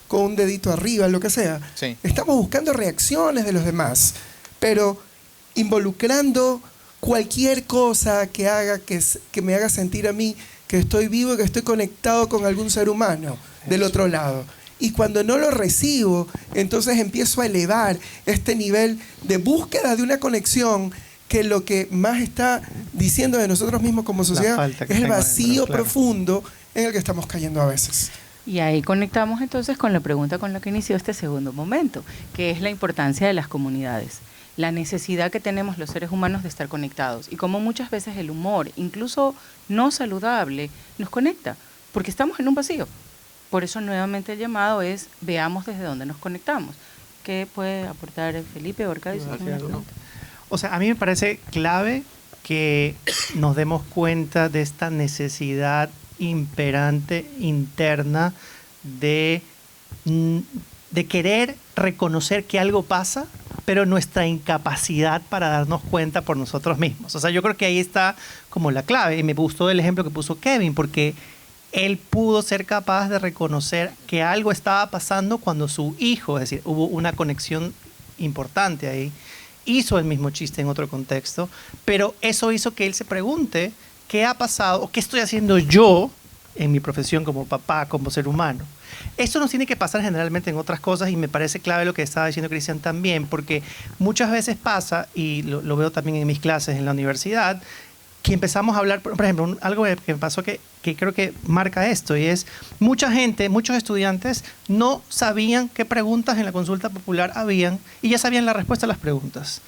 con un dedito arriba, lo que sea. Sí. Estamos buscando reacciones de los demás, pero involucrando cualquier cosa que haga que me haga sentir a mí que estoy vivo y que estoy conectado con algún ser humano del otro lado. Y cuando no lo recibo, entonces empiezo a elevar este nivel de búsqueda de una conexión que lo que más está diciendo de nosotros mismos como sociedad es el vacío profundo en el que estamos cayendo a veces. Y ahí conectamos entonces con la pregunta con la que inició este segundo momento, que es la importancia de las comunidades, la necesidad que tenemos los seres humanos de estar conectados y cómo muchas veces el humor, incluso no saludable, nos conecta, porque estamos en un vacío. Por eso nuevamente el llamado es veamos desde dónde nos conectamos. ¿Qué puede aportar Felipe o Arcadio? O sea, a mí me parece clave que nos demos cuenta de esta necesidad imperante interna de querer reconocer que algo pasa, pero nuestra incapacidad para darnos cuenta por nosotros mismos. O sea, yo creo que ahí está como la clave. Y me gustó el ejemplo que puso Kevin, porque él pudo ser capaz de reconocer que algo estaba pasando cuando su hijo, es decir, hubo una conexión importante ahí, hizo el mismo chiste en otro contexto, pero eso hizo que él se pregunte qué ha pasado o qué estoy haciendo yo en mi profesión como papá, como ser humano. Esto nos tiene que pasar generalmente en otras cosas y me parece clave lo que estaba diciendo Cristian también, porque muchas veces pasa, y lo veo también en mis clases en la universidad, que empezamos a hablar, por ejemplo, algo que pasó que creo que marca esto, y es mucha gente, muchos estudiantes no sabían qué preguntas en la consulta popular habían y ya sabían la respuesta a las preguntas.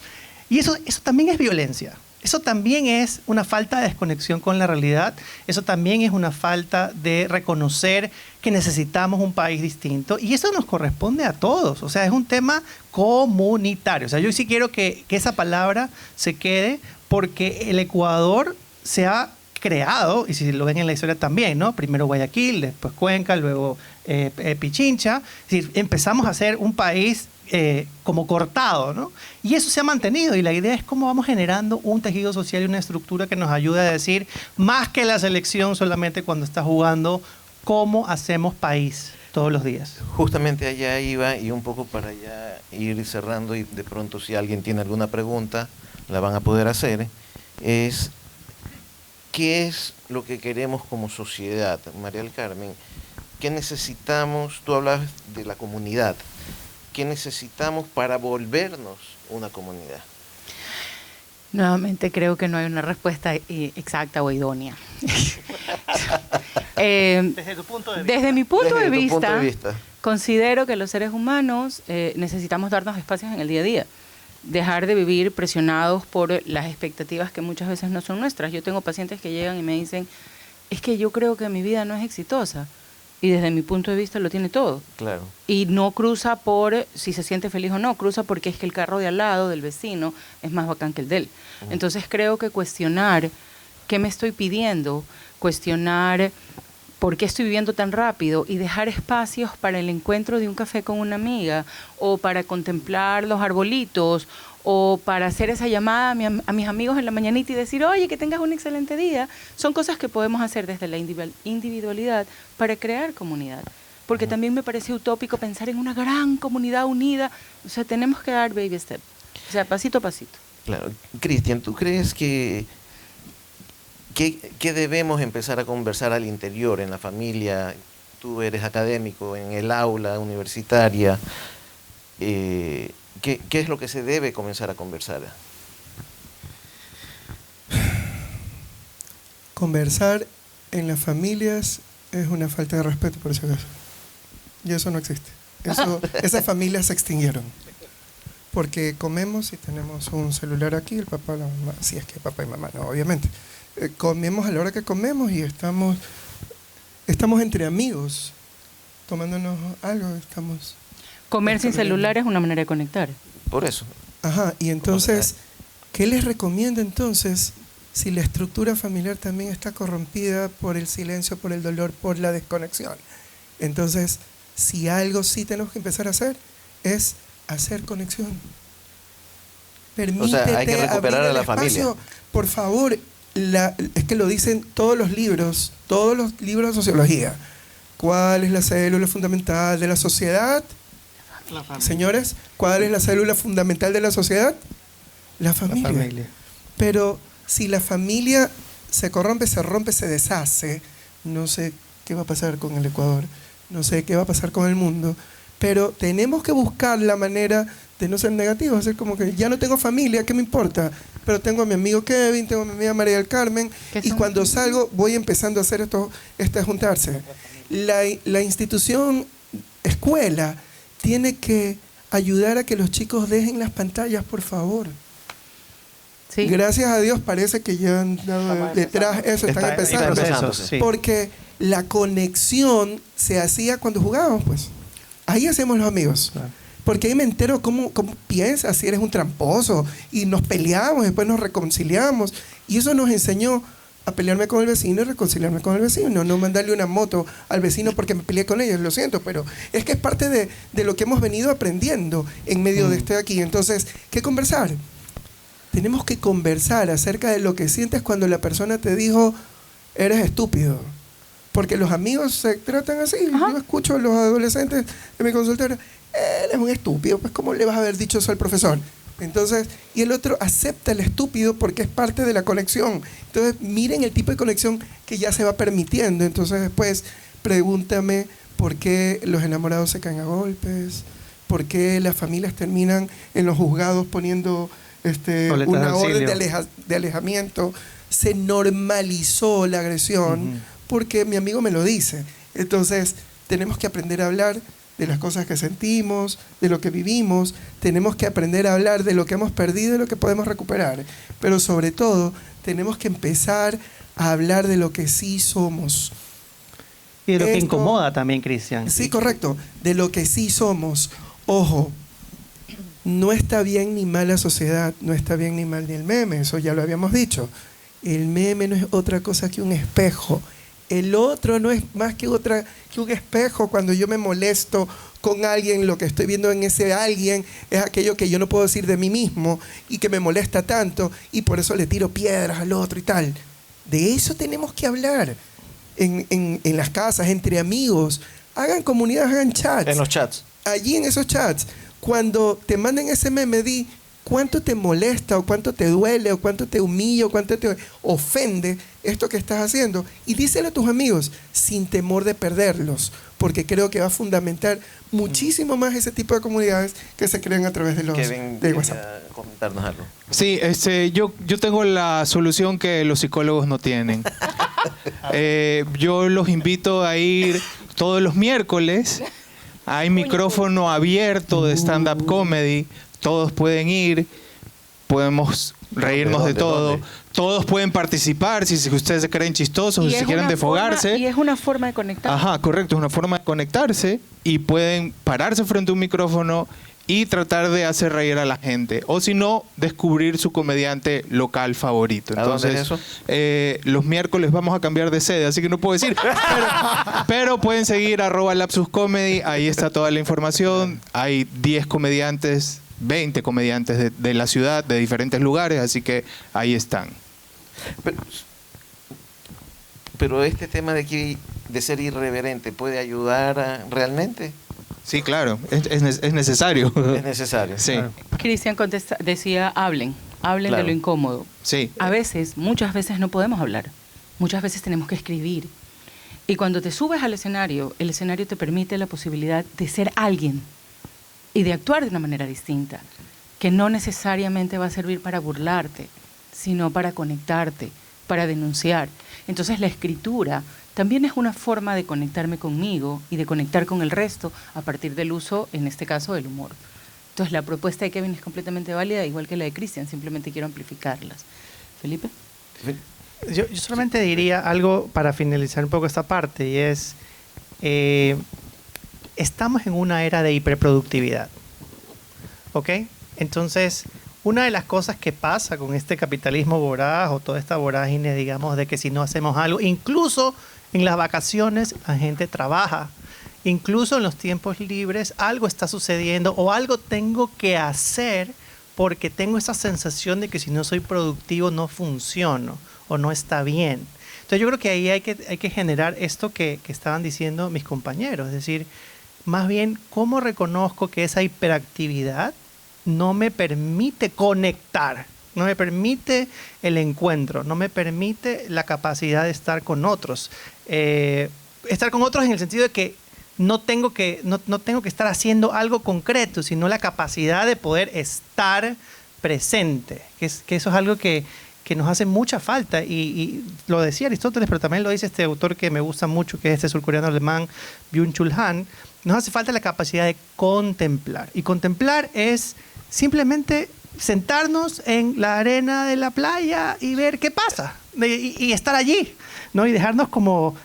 Y eso también es violencia. Eso también es una falta de desconexión con la realidad. Eso también es una falta de reconocer que necesitamos un país distinto. Y eso nos corresponde a todos. O sea, es un tema comunitario. O sea, yo sí quiero que esa palabra se quede, porque el Ecuador se ha creado, y si lo ven en la historia también, ¿no? Primero Guayaquil, después Cuenca, luego Pichincha. Es decir, empezamos a ser un país como cortado, ¿no? Y eso se ha mantenido, y la idea es cómo vamos generando un tejido social y una estructura que nos ayude a decir, más que la selección solamente cuando está jugando, cómo hacemos país todos los días. Justamente allá iba, y un poco para allá ir cerrando, y de pronto si alguien tiene alguna pregunta, la van a poder hacer, es ¿qué es lo que queremos como sociedad? María del Carmen, ¿qué necesitamos? Tú hablabas de la comunidad. ¿Qué necesitamos para volvernos una comunidad? Nuevamente creo que no hay una respuesta exacta o idónea. Desde tu punto de vista. Desde mi punto de vista, vista, considero que los seres humanos necesitamos darnos espacios en el día a día. Dejar de vivir presionados por las expectativas que muchas veces no son nuestras. Yo tengo pacientes que llegan y me dicen, es que yo creo que mi vida no es exitosa. Y desde mi punto de vista lo tiene todo. Claro. Y no cruza por si se siente feliz o no, cruza porque es que el carro de al lado, del vecino, es más bacán que el de él. Entonces creo que cuestionar qué me estoy pidiendo, cuestionar por qué estoy viviendo tan rápido y dejar espacios para el encuentro de un café con una amiga, o para contemplar los arbolitos, o para hacer esa llamada a mis amigos en la mañanita y decir, oye, que tengas un excelente día, son cosas que podemos hacer desde la individualidad para crear comunidad. Porque también me parece utópico pensar en una gran comunidad unida. O sea, tenemos que dar baby step, o sea, pasito a pasito. Claro. Cristian, ¿tú crees que debemos empezar a conversar al interior, en la familia? Tú eres académico, en el aula universitaria. ¿Qué es lo que se debe comenzar a conversar? Conversar en las familias es una falta de respeto, por si acaso. Y eso no existe. Esas familias se extinguieron. Porque comemos y tenemos un celular aquí, el papá, la mamá, si es que papá y mamá, no, obviamente. Comemos a la hora que comemos y estamos entre amigos, tomándonos algo, estamos... Comer sin celular es una manera de conectar. Por eso. Ajá, y entonces, ¿qué les recomiendo entonces si la estructura familiar también está corrompida por el silencio, por el dolor, por la desconexión? Entonces, si algo sí tenemos que empezar a hacer, es hacer conexión. Permítete, o sea, hay que recuperar a la espacio. familia. Por favor, es que lo dicen todos los libros de sociología. ¿Cuál es la célula fundamental de la sociedad? Señores, ¿cuál es la célula fundamental de la sociedad? La familia. Pero si la familia se corrompe, se rompe, se deshace, no sé qué va a pasar con el Ecuador, no sé qué va a pasar con el mundo, pero tenemos que buscar la manera de no ser negativos, hacer como que ya no tengo familia, ¿qué me importa? Pero tengo a mi amigo Kevin, tengo a mi amiga María del Carmen, y cuando salgo voy empezando a hacer juntarse. La institución escuela tiene que ayudar a que los chicos dejen las pantallas, por favor. Sí. Gracias a Dios parece que ya han dado detrás eso, están empezando. Sí. Porque la conexión se hacía cuando jugábamos, pues. Ahí hacemos los amigos. Claro. Porque ahí me entero cómo piensas, si eres un tramposo, y nos peleamos, después nos reconciliamos. Y eso nos enseñó a pelearme con el vecino y reconciliarme con el vecino, no mandarle una moto al vecino porque me peleé con ellos, lo siento, pero es que es parte de lo que hemos venido aprendiendo en medio de este aquí. Entonces, ¿qué conversar? Tenemos que conversar acerca de lo que sientes cuando la persona te dijo, eres estúpido. Porque los amigos se tratan así. Ajá. Yo escucho a los adolescentes en mi consultorio, él es un estúpido, pues ¿cómo le vas a haber dicho eso al profesor? Entonces, y el otro acepta el estúpido porque es parte de la conexión. Entonces, miren el tipo de conexión que ya se va permitiendo. Entonces, después, pregúntame por qué los enamorados se caen a golpes, por qué las familias terminan en los juzgados poniendo una orden de alejamiento. se normalizó la agresión porque mi amigo me lo dice. Entonces, tenemos que aprender a hablar de las cosas que sentimos, de lo que vivimos. Tenemos que aprender a hablar de lo que hemos perdido y lo que podemos recuperar. Pero sobre todo, tenemos que empezar a hablar de lo que sí somos. Y de lo que incomoda también, Cristian. Sí, correcto. De lo que sí somos. Ojo, no está bien ni mal la sociedad, no está bien ni mal ni el meme, eso ya lo habíamos dicho. El meme no es otra cosa que un espejo. El otro no es más que un espejo. Cuando yo me molesto con alguien, lo que estoy viendo en ese alguien es aquello que yo no puedo decir de mí mismo y que me molesta tanto y por eso le tiro piedras al otro y tal. De eso tenemos que hablar en las casas, entre amigos. Hagan comunidades, hagan chats. En los chats. Allí en esos chats, cuando te manden ese meme, di cuánto te molesta o cuánto te duele o cuánto te humilla o cuánto te ofende esto que estás haciendo, y díselo a tus amigos sin temor de perderlos, porque creo que va a fundamentar muchísimo más ese tipo de comunidades que se crean a través de los de WhatsApp. Comentarnos algo. Sí, yo tengo la solución que los psicólogos no tienen. Yo los invito a ir todos los miércoles. Hay micrófono abierto de stand-up comedy. Todos pueden ir. Podemos reírnos de todo. ¿Dónde? Todos pueden participar si ustedes se creen chistosos, si se quieren defogarse. Y es una forma de conectar. Ajá, correcto. Es una forma de conectarse y pueden pararse frente a un micrófono y tratar de hacer reír a la gente. O si no, descubrir su comediante local favorito. Entonces, ¿a dónde es eso? Los miércoles vamos a cambiar de sede, así que no puedo decir. Pero pueden seguir @lapsuscomedy. Ahí está toda la información. Hay 10 comediantes, 20 comediantes de la ciudad, de diferentes lugares, así que ahí están. Pero este tema de ser irreverente, ¿puede ayudar realmente? Sí, claro, es necesario. Es necesario. Sí. Claro. Cristian decía, hablen claro. De lo incómodo. Sí. Muchas veces no podemos hablar. Muchas veces tenemos que escribir. Y cuando te subes al escenario, el escenario te permite la posibilidad de ser alguien y de actuar de una manera distinta, que no necesariamente va a servir para burlarte, sino para conectarte, para denunciar. Entonces la escritura también es una forma de conectarme conmigo y de conectar con el resto a partir del uso, en este caso, del humor. Entonces la propuesta de Kevin es completamente válida, igual que la de Cristian, simplemente quiero amplificarlas. ¿Felipe? Yo solamente diría algo para finalizar un poco esta parte, y es, estamos en una era de hiperproductividad, ¿ok? Entonces, una de las cosas que pasa con este capitalismo voraz o toda esta vorágine, digamos, de que si no hacemos algo, incluso en las vacaciones la gente trabaja, incluso en los tiempos libres algo está sucediendo o algo tengo que hacer porque tengo esa sensación de que si no soy productivo no funciono o no está bien. Entonces yo creo que ahí hay que generar esto que estaban diciendo mis compañeros, es decir, más bien cómo reconozco que esa hiperactividad no me permite conectar, no me permite el encuentro, no me permite la capacidad de estar con otros. Estar con otros en el sentido de que no tengo que estar haciendo algo concreto, sino la capacidad de poder estar presente, que eso es algo que nos hace mucha falta, y lo decía Aristóteles, pero también lo dice este autor que me gusta mucho, que es este surcoreano alemán, Byung-Chul Han. Nos hace falta la capacidad de contemplar, y contemplar es simplemente sentarnos en la arena de la playa y ver qué pasa, y estar allí, ¿no? Y dejarnos como,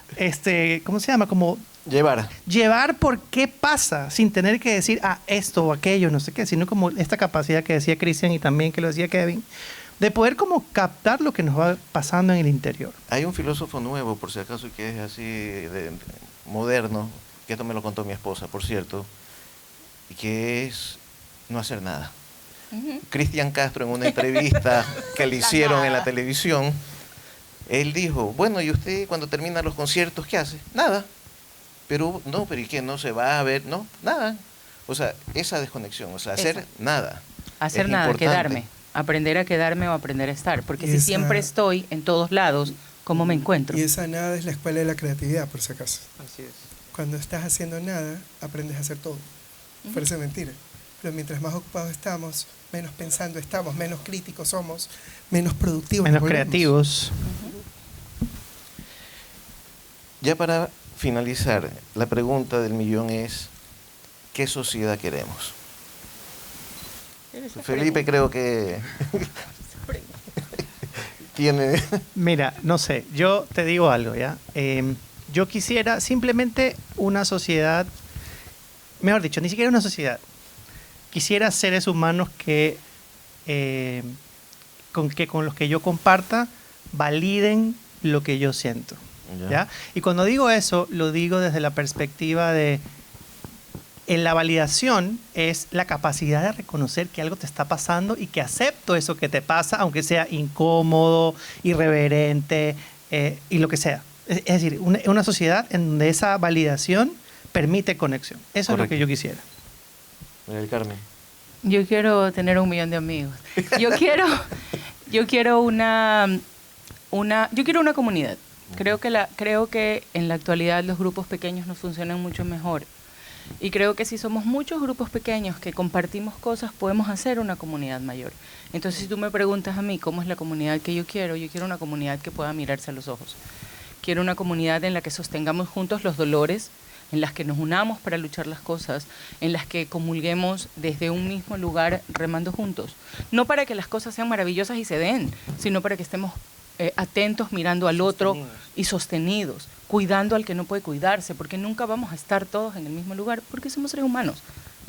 ¿cómo se llama? Como llevar por qué pasa, sin tener que decir, esto o aquello, no sé qué, sino como esta capacidad que decía Cristian y también que lo decía Kevin, de poder como captar lo que nos va pasando en el interior. Hay un filósofo nuevo, por si acaso, que es así moderno, que esto me lo contó mi esposa, por cierto, y que es no hacer nada. Cristian Castro, en una entrevista que le hicieron en la televisión, él dijo, bueno, ¿y usted cuando termina los conciertos qué hace? Nada. Pero ¿y qué? ¿No se va a ver? No, nada. O sea, esa desconexión, o sea, hacer nada. Hacer nada, quedarme. Aprender a quedarme o aprender a estar. Porque si siempre estoy en todos lados, ¿cómo me encuentro? Y esa nada es la escuela de la creatividad, por si acaso. Así es. Cuando estás haciendo nada, aprendes a hacer todo. Parece mentira. pero mientras más ocupados estamos, menos pensando estamos, menos críticos somos, menos productivos. Menos creativos. Ya para finalizar, la pregunta del millón es, ¿qué sociedad queremos? Felipe creo que tiene... Mira, no sé, yo te digo algo, ¿ya? Yo quisiera simplemente una sociedad, mejor dicho, ni siquiera una sociedad. Quisiera seres humanos que con los que yo comparta validen lo que yo siento. ¿Ya? Y cuando digo eso, lo digo desde la perspectiva de la validación es la capacidad de reconocer que algo te está pasando y que acepto eso que te pasa, aunque sea incómodo, irreverente y lo que sea. Es decir, una sociedad en donde esa validación permite conexión. Eso es lo que yo quisiera. María del Carmen. Yo quiero tener 1 millón de amigos. Yo quiero una comunidad. Creo que en la actualidad los grupos pequeños nos funcionan mucho mejor. Y creo que si somos muchos grupos pequeños que compartimos cosas, podemos hacer una comunidad mayor. Entonces, si tú me preguntas a mí cómo es la comunidad que yo quiero una comunidad que pueda mirarse a los ojos. Quiero una comunidad en la que sostengamos juntos los dolores, en las que nos unamos para luchar las cosas, en las que comulguemos desde un mismo lugar remando juntos. No para que las cosas sean maravillosas y se den, sino para que estemos atentos mirando al otro y sostenidos, cuidando al que no puede cuidarse, porque nunca vamos a estar todos en el mismo lugar, porque somos seres humanos,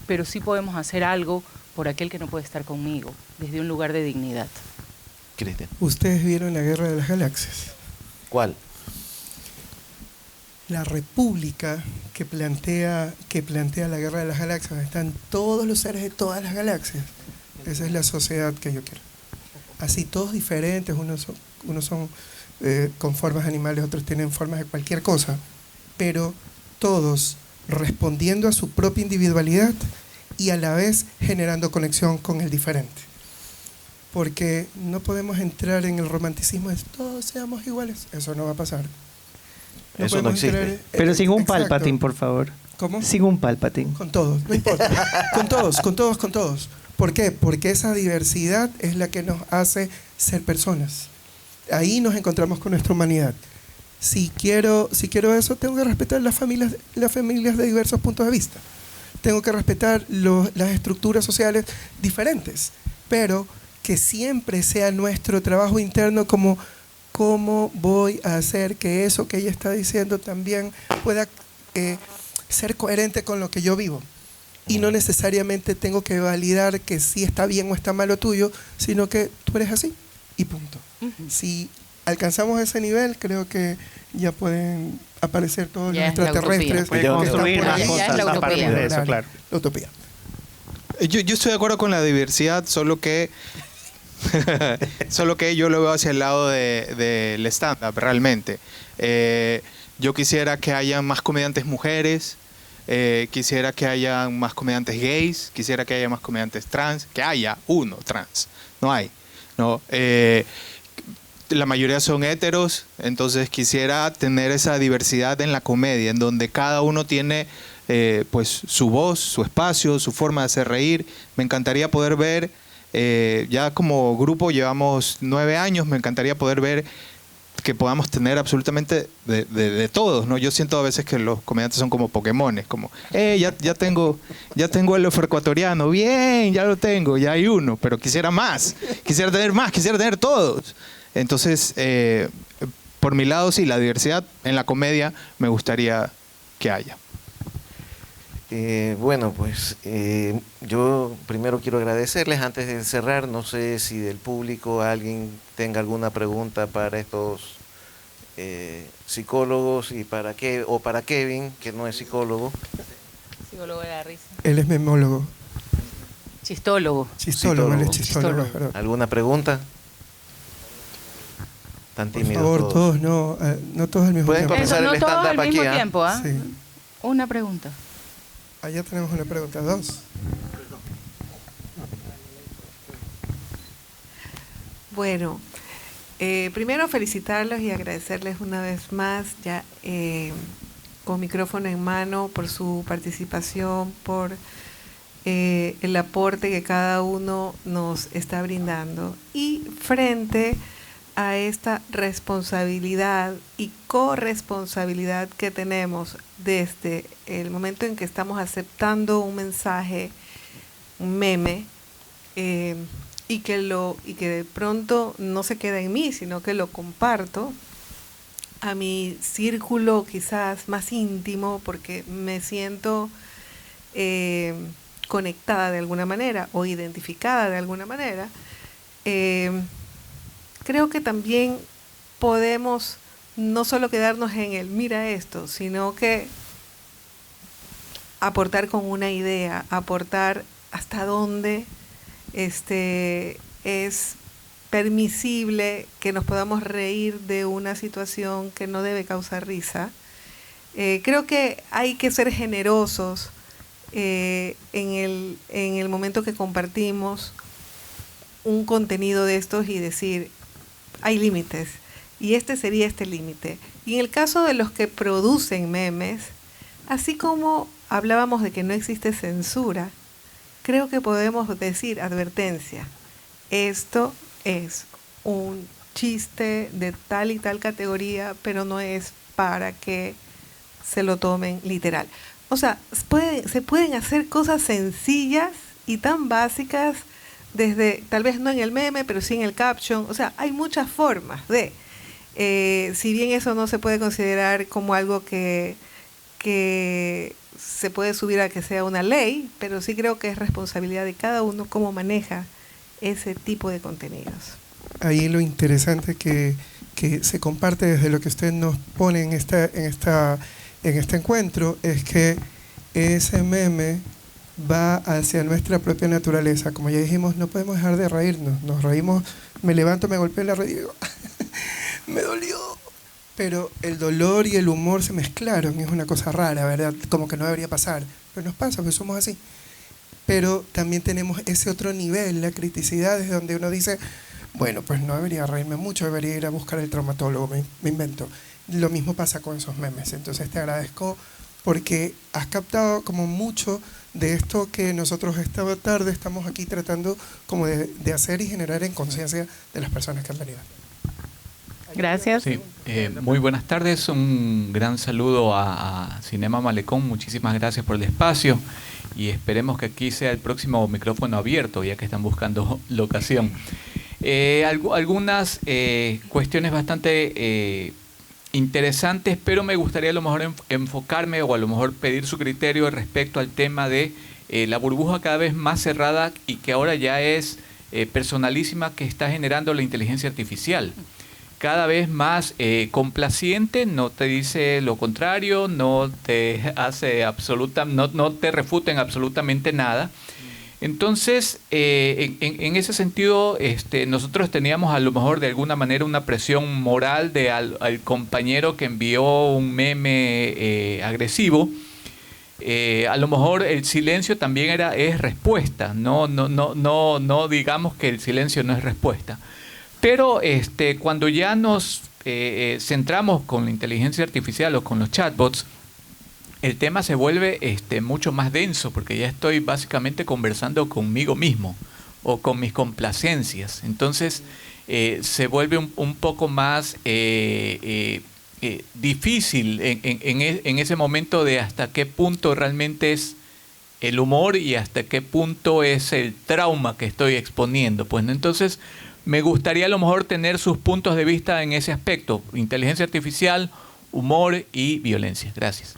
pero sí podemos hacer algo por aquel que no puede estar conmigo, desde un lugar de dignidad. Cristian. ¿Ustedes vieron la Guerra de las Galaxias? ¿Cuál? La república que plantea la Guerra de las Galaxias, están todos los seres de todas las galaxias. Esa es la sociedad que yo quiero. Así todos diferentes, unos son con formas animales, otros tienen formas de cualquier cosa, pero todos respondiendo a su propia individualidad y a la vez generando conexión con el diferente. Porque no podemos entrar en el romanticismo de todos seamos iguales, eso no va a pasar. Eso no existe. Pero sin un Exacto. Palpatine, por favor. ¿Cómo? Sin un Palpatine. Con todos, no importa. Con todos. ¿Por qué? Porque esa diversidad es la que nos hace ser personas. Ahí nos encontramos con nuestra humanidad. Si quiero eso, tengo que respetar las familias de diversos puntos de vista. Tengo que respetar las estructuras sociales diferentes, pero que siempre sea nuestro trabajo interno como cómo voy a hacer que eso que ella está diciendo también pueda ser coherente con lo que yo vivo. Y no necesariamente tengo que validar que sí está bien o está mal lo tuyo, sino que tú eres así y punto. Si alcanzamos ese nivel, creo que ya pueden aparecer todos los extraterrestres. Puede construir más cosas a partir de eso, claro. La utopía. Yo estoy de acuerdo con la diversidad, solo que yo lo veo hacia el lado del stand-up, realmente. Yo quisiera que haya más comediantes mujeres, quisiera que haya más comediantes gays, quisiera que haya más comediantes trans, que haya uno trans, no hay, ¿no? La mayoría son héteros, entonces quisiera tener esa diversidad en la comedia, en donde cada uno tiene pues su voz, su espacio, su forma de hacer reír. Me encantaría poder ver, ya como grupo llevamos 9 años, me encantaría poder ver que podamos tener absolutamente de todos, ¿no? Yo siento a veces que los comediantes son como Pokémones, como, ya tengo el afroecuatoriano, bien, ya lo tengo, ya hay uno, pero quisiera más, quisiera tener todos. Entonces, por mi lado, sí, la diversidad en la comedia me gustaría que haya. Bueno, pues yo primero quiero agradecerles antes de cerrar. No sé si del público alguien tenga alguna pregunta para estos psicólogos y para Kevin, que no es psicólogo. Psicólogo de la risa. Él es memólogo. Chistólogo. Él es chistólogo. ¿Alguna pregunta? Tan Por tímidos favor, todos no todos al mismo Pueden tiempo. comenzar No el todos stand-up al mismo aquí, tiempo, ¿ah? Sí. Una pregunta. Allá tenemos una pregunta, 2. Bueno, primero felicitarlos y agradecerles una vez más, ya con micrófono en mano, por su participación, por el aporte que cada uno nos está brindando. Y frente a esta responsabilidad y corresponsabilidad que tenemos desde el momento en que estamos aceptando un mensaje, un meme, y que de pronto no se queda en mí, sino que lo comparto a mi círculo quizás más íntimo, porque me siento conectada de alguna manera o identificada de alguna manera. Creo que también podemos no solo quedarnos en el mira esto, sino que aportar con una idea, aportar hasta dónde es permisible que nos podamos reír de una situación que no debe causar risa. Creo que hay que ser generosos en el momento que compartimos un contenido de estos y decir, hay límites, y este sería este límite. Y en el caso de los que producen memes, así como hablábamos de que no existe censura, creo que podemos decir advertencia. Esto es un chiste de tal y tal categoría, pero no es para que se lo tomen literal. O sea, se pueden hacer cosas sencillas y tan básicas, desde, tal vez no en el meme, pero sí en el caption. O sea, hay muchas formas de, si bien eso no se puede considerar como algo que se puede subir a que sea una ley, pero sí creo que es responsabilidad de cada uno cómo maneja ese tipo de contenidos. Ahí lo interesante que se comparte desde lo que usted nos pone en este encuentro es que ese meme va hacia nuestra propia naturaleza. Como ya dijimos, no podemos dejar de reírnos. Nos reímos, me levanto, me golpeo la rodilla y digo, me dolió. Pero el dolor y el humor se mezclaron, es una cosa rara, ¿verdad? Como que no debería pasar, pero nos pasa, porque somos así. Pero también tenemos ese otro nivel, la criticidad, es donde uno dice, bueno, pues no debería reírme mucho, debería ir a buscar al traumatólogo, me invento. Lo mismo pasa con esos memes. Entonces te agradezco porque has captado como mucho de esto que nosotros esta tarde estamos aquí tratando como de hacer y generar en conciencia de las personas que han venido. Gracias. Sí, muy buenas tardes, un gran saludo a Cinema Malecón, muchísimas gracias por el espacio y esperemos que aquí sea el próximo micrófono abierto, ya que están buscando locación. Algunas cuestiones bastante interesantes, pero me gustaría a lo mejor enfocarme o a lo mejor pedir su criterio respecto al tema de la burbuja cada vez más cerrada y que ahora ya es personalísima que está generando la inteligencia artificial. Cada vez más complaciente, no te dice lo contrario, no te hace no te refuten absolutamente nada. Entonces, en ese sentido, nosotros teníamos a lo mejor de alguna manera una presión moral al compañero que envió un meme agresivo. A lo mejor el silencio también es respuesta, no digamos que el silencio no es respuesta. Pero cuando ya nos centramos con la inteligencia artificial o con los chatbots, el tema se vuelve mucho más denso porque ya estoy básicamente conversando conmigo mismo o con mis complacencias. Entonces se vuelve un poco más difícil en ese momento de hasta qué punto realmente es el humor y hasta qué punto es el trauma que estoy exponiendo. Pues ¿no? Entonces me gustaría a lo mejor tener sus puntos de vista en ese aspecto, inteligencia artificial, humor y violencia. Gracias.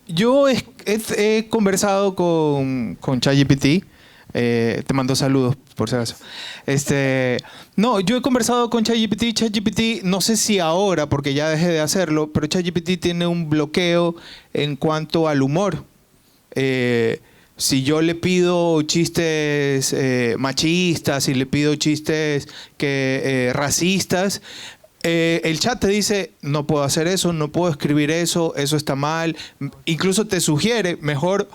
Yo he conversado con ChatGPT, te mando saludos por si acaso. No, yo he conversado con ChatGPT. ChatGPT, no sé si ahora, porque ya dejé de hacerlo, pero ChatGPT tiene un bloqueo en cuanto al humor. Si yo le pido chistes machistas, si le pido chistes racistas, el chat te dice, no puedo hacer eso, no puedo escribir eso, eso está mal. Incluso te sugiere, mejor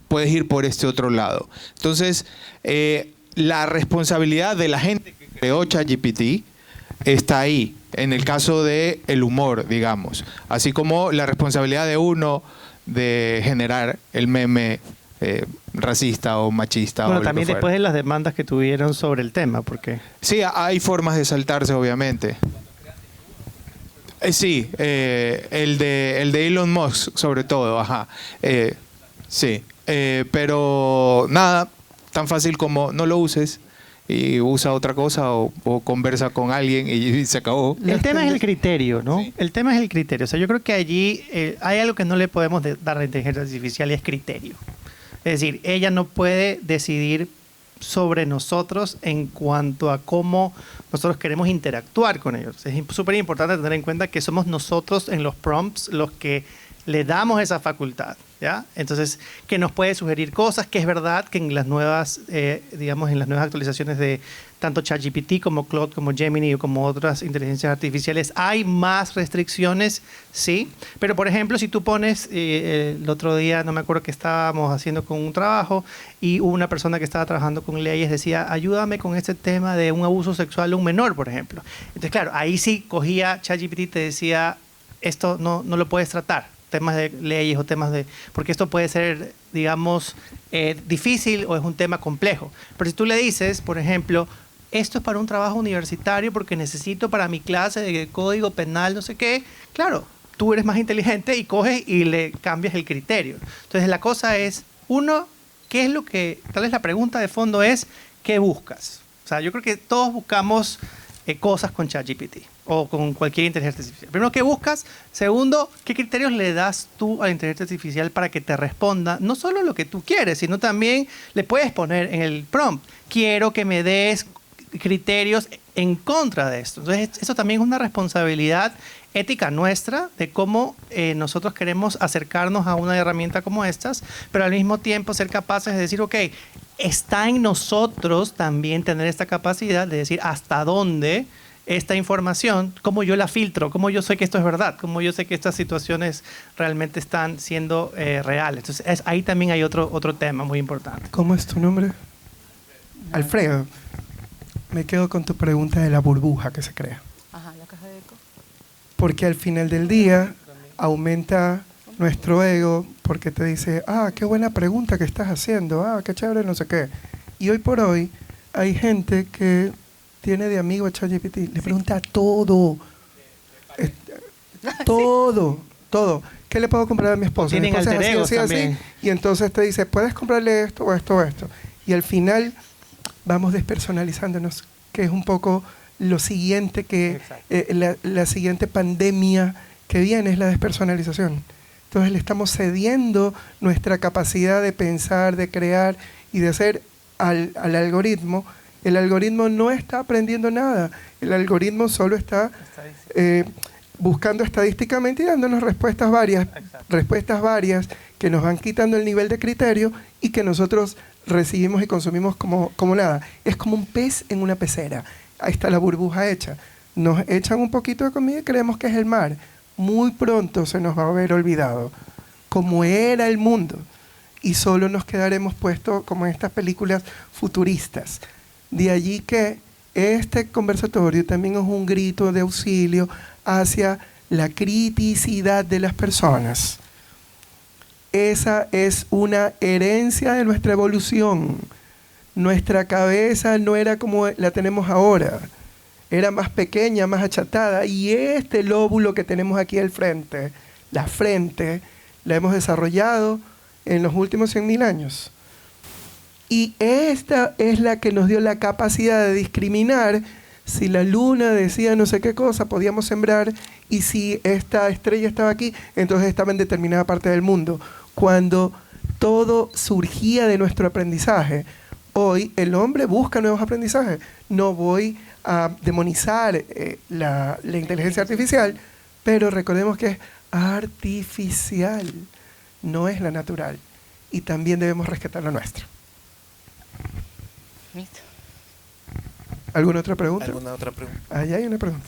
puedes ir por este otro lado. Entonces, la responsabilidad de la gente que creó ChatGPT está ahí, en el caso del humor, digamos. Así como la responsabilidad de uno de generar el meme racista o machista. Bueno, o lo también que fuera. después de las demandas que tuvieron sobre el tema, porque... Sí, hay formas de saltarse, obviamente. Sí, el de Elon Musk, sobre todo, ajá. Sí, pero nada, tan fácil como no lo uses y usa otra cosa o conversa con alguien y se acabó. El tema es el criterio, ¿no? Sí. El tema es el criterio. O sea, yo creo que allí hay algo que no le podemos dar a la inteligencia artificial y es criterio. Es decir, ella no puede decidir sobre nosotros en cuanto a cómo nosotros queremos interactuar con ellos. Es súper importante tener en cuenta que somos nosotros en los prompts los que le damos esa facultad, ¿ya? Entonces, que nos puede sugerir cosas, que es verdad que en las nuevas, digamos, en las nuevas actualizaciones de tanto ChatGPT como Claude, como Gemini o como otras inteligencias artificiales, hay más restricciones, sí. Pero, por ejemplo, si tú pones, el otro día, no me acuerdo que estábamos haciendo con un trabajo y una persona que estaba trabajando con leyes decía, ayúdame con este tema de un abuso sexual de un menor, por ejemplo. Entonces, claro, ahí sí cogía ChatGPT y te decía, esto no lo puedes tratar. Temas de leyes o temas de... Porque esto puede ser, digamos, difícil o es un tema complejo. Pero si tú le dices, por ejemplo, esto es para un trabajo universitario porque necesito para mi clase de código penal, no sé qué, claro, tú eres más inteligente y coges y le cambias el criterio. Entonces la cosa es, uno, ¿qué es lo que... Tal vez la pregunta de fondo es, ¿qué buscas? O sea, yo creo que todos buscamos cosas con ChatGPT o con cualquier inteligencia artificial. Primero, ¿qué buscas? Segundo, ¿qué criterios le das tú a la inteligencia artificial para que te responda no solo lo que tú quieres, sino también le puedes poner en el prompt, quiero que me des criterios en contra de esto? Entonces, eso también es una responsabilidad ética nuestra de cómo nosotros queremos acercarnos a una herramienta como estas, pero al mismo tiempo ser capaces de decir, ok, está en nosotros también tener esta capacidad de decir hasta dónde esta información, cómo yo la filtro, cómo yo sé que esto es verdad, cómo yo sé que estas situaciones realmente están siendo reales. Entonces, ahí también hay otro tema muy importante. ¿Cómo es tu nombre? Alfredo. Me quedo con tu pregunta de la burbuja que se crea. Ajá, la caja de eco. Porque al final del día aumenta nuestro ego porque te dice, qué buena pregunta que estás haciendo, qué chévere, no sé qué. Y hoy por hoy hay gente que tiene de amigo a ChatGPT, le pregunta todo. Todo. ¿Qué le puedo comprar a mi esposa? Tienen alter egos también. Y entonces te dice, puedes comprarle esto o esto o esto. Y al final vamos despersonalizándonos, que es un poco lo siguiente que la siguiente pandemia que viene es la despersonalización. Entonces le estamos cediendo nuestra capacidad de pensar, de crear y de hacer al algoritmo. El algoritmo no está aprendiendo nada. El algoritmo solo está buscando estadísticamente y dándonos respuestas varias que nos van quitando el nivel de criterio y que nosotros recibimos y consumimos como nada. Es como un pez en una pecera. Ahí está la burbuja hecha. Nos echan un poquito de comida y creemos que es el mar. Muy pronto se nos va a haber olvidado cómo era el mundo y solo nos quedaremos puestos como en estas películas futuristas. De allí que este conversatorio también es un grito de auxilio hacia la criticidad de las personas. Esa es una herencia de nuestra evolución. Nuestra cabeza no era como la tenemos ahora. Era más pequeña, más achatada. Y este lóbulo que tenemos aquí al frente, la frente, la hemos desarrollado en los últimos 100.000 años. Y esta es la que nos dio la capacidad de discriminar si la luna decía no sé qué cosa, podíamos sembrar, y si esta estrella estaba aquí, entonces estaba en determinada parte del mundo. Cuando todo surgía de nuestro aprendizaje, hoy el hombre busca nuevos aprendizajes. No voy a demonizar la inteligencia artificial, pero recordemos que es artificial, no es la natural. Y también debemos rescatar la nuestra. Listo. ¿Alguna otra pregunta? ¿Alguna otra pregunta? Allá hay una pregunta.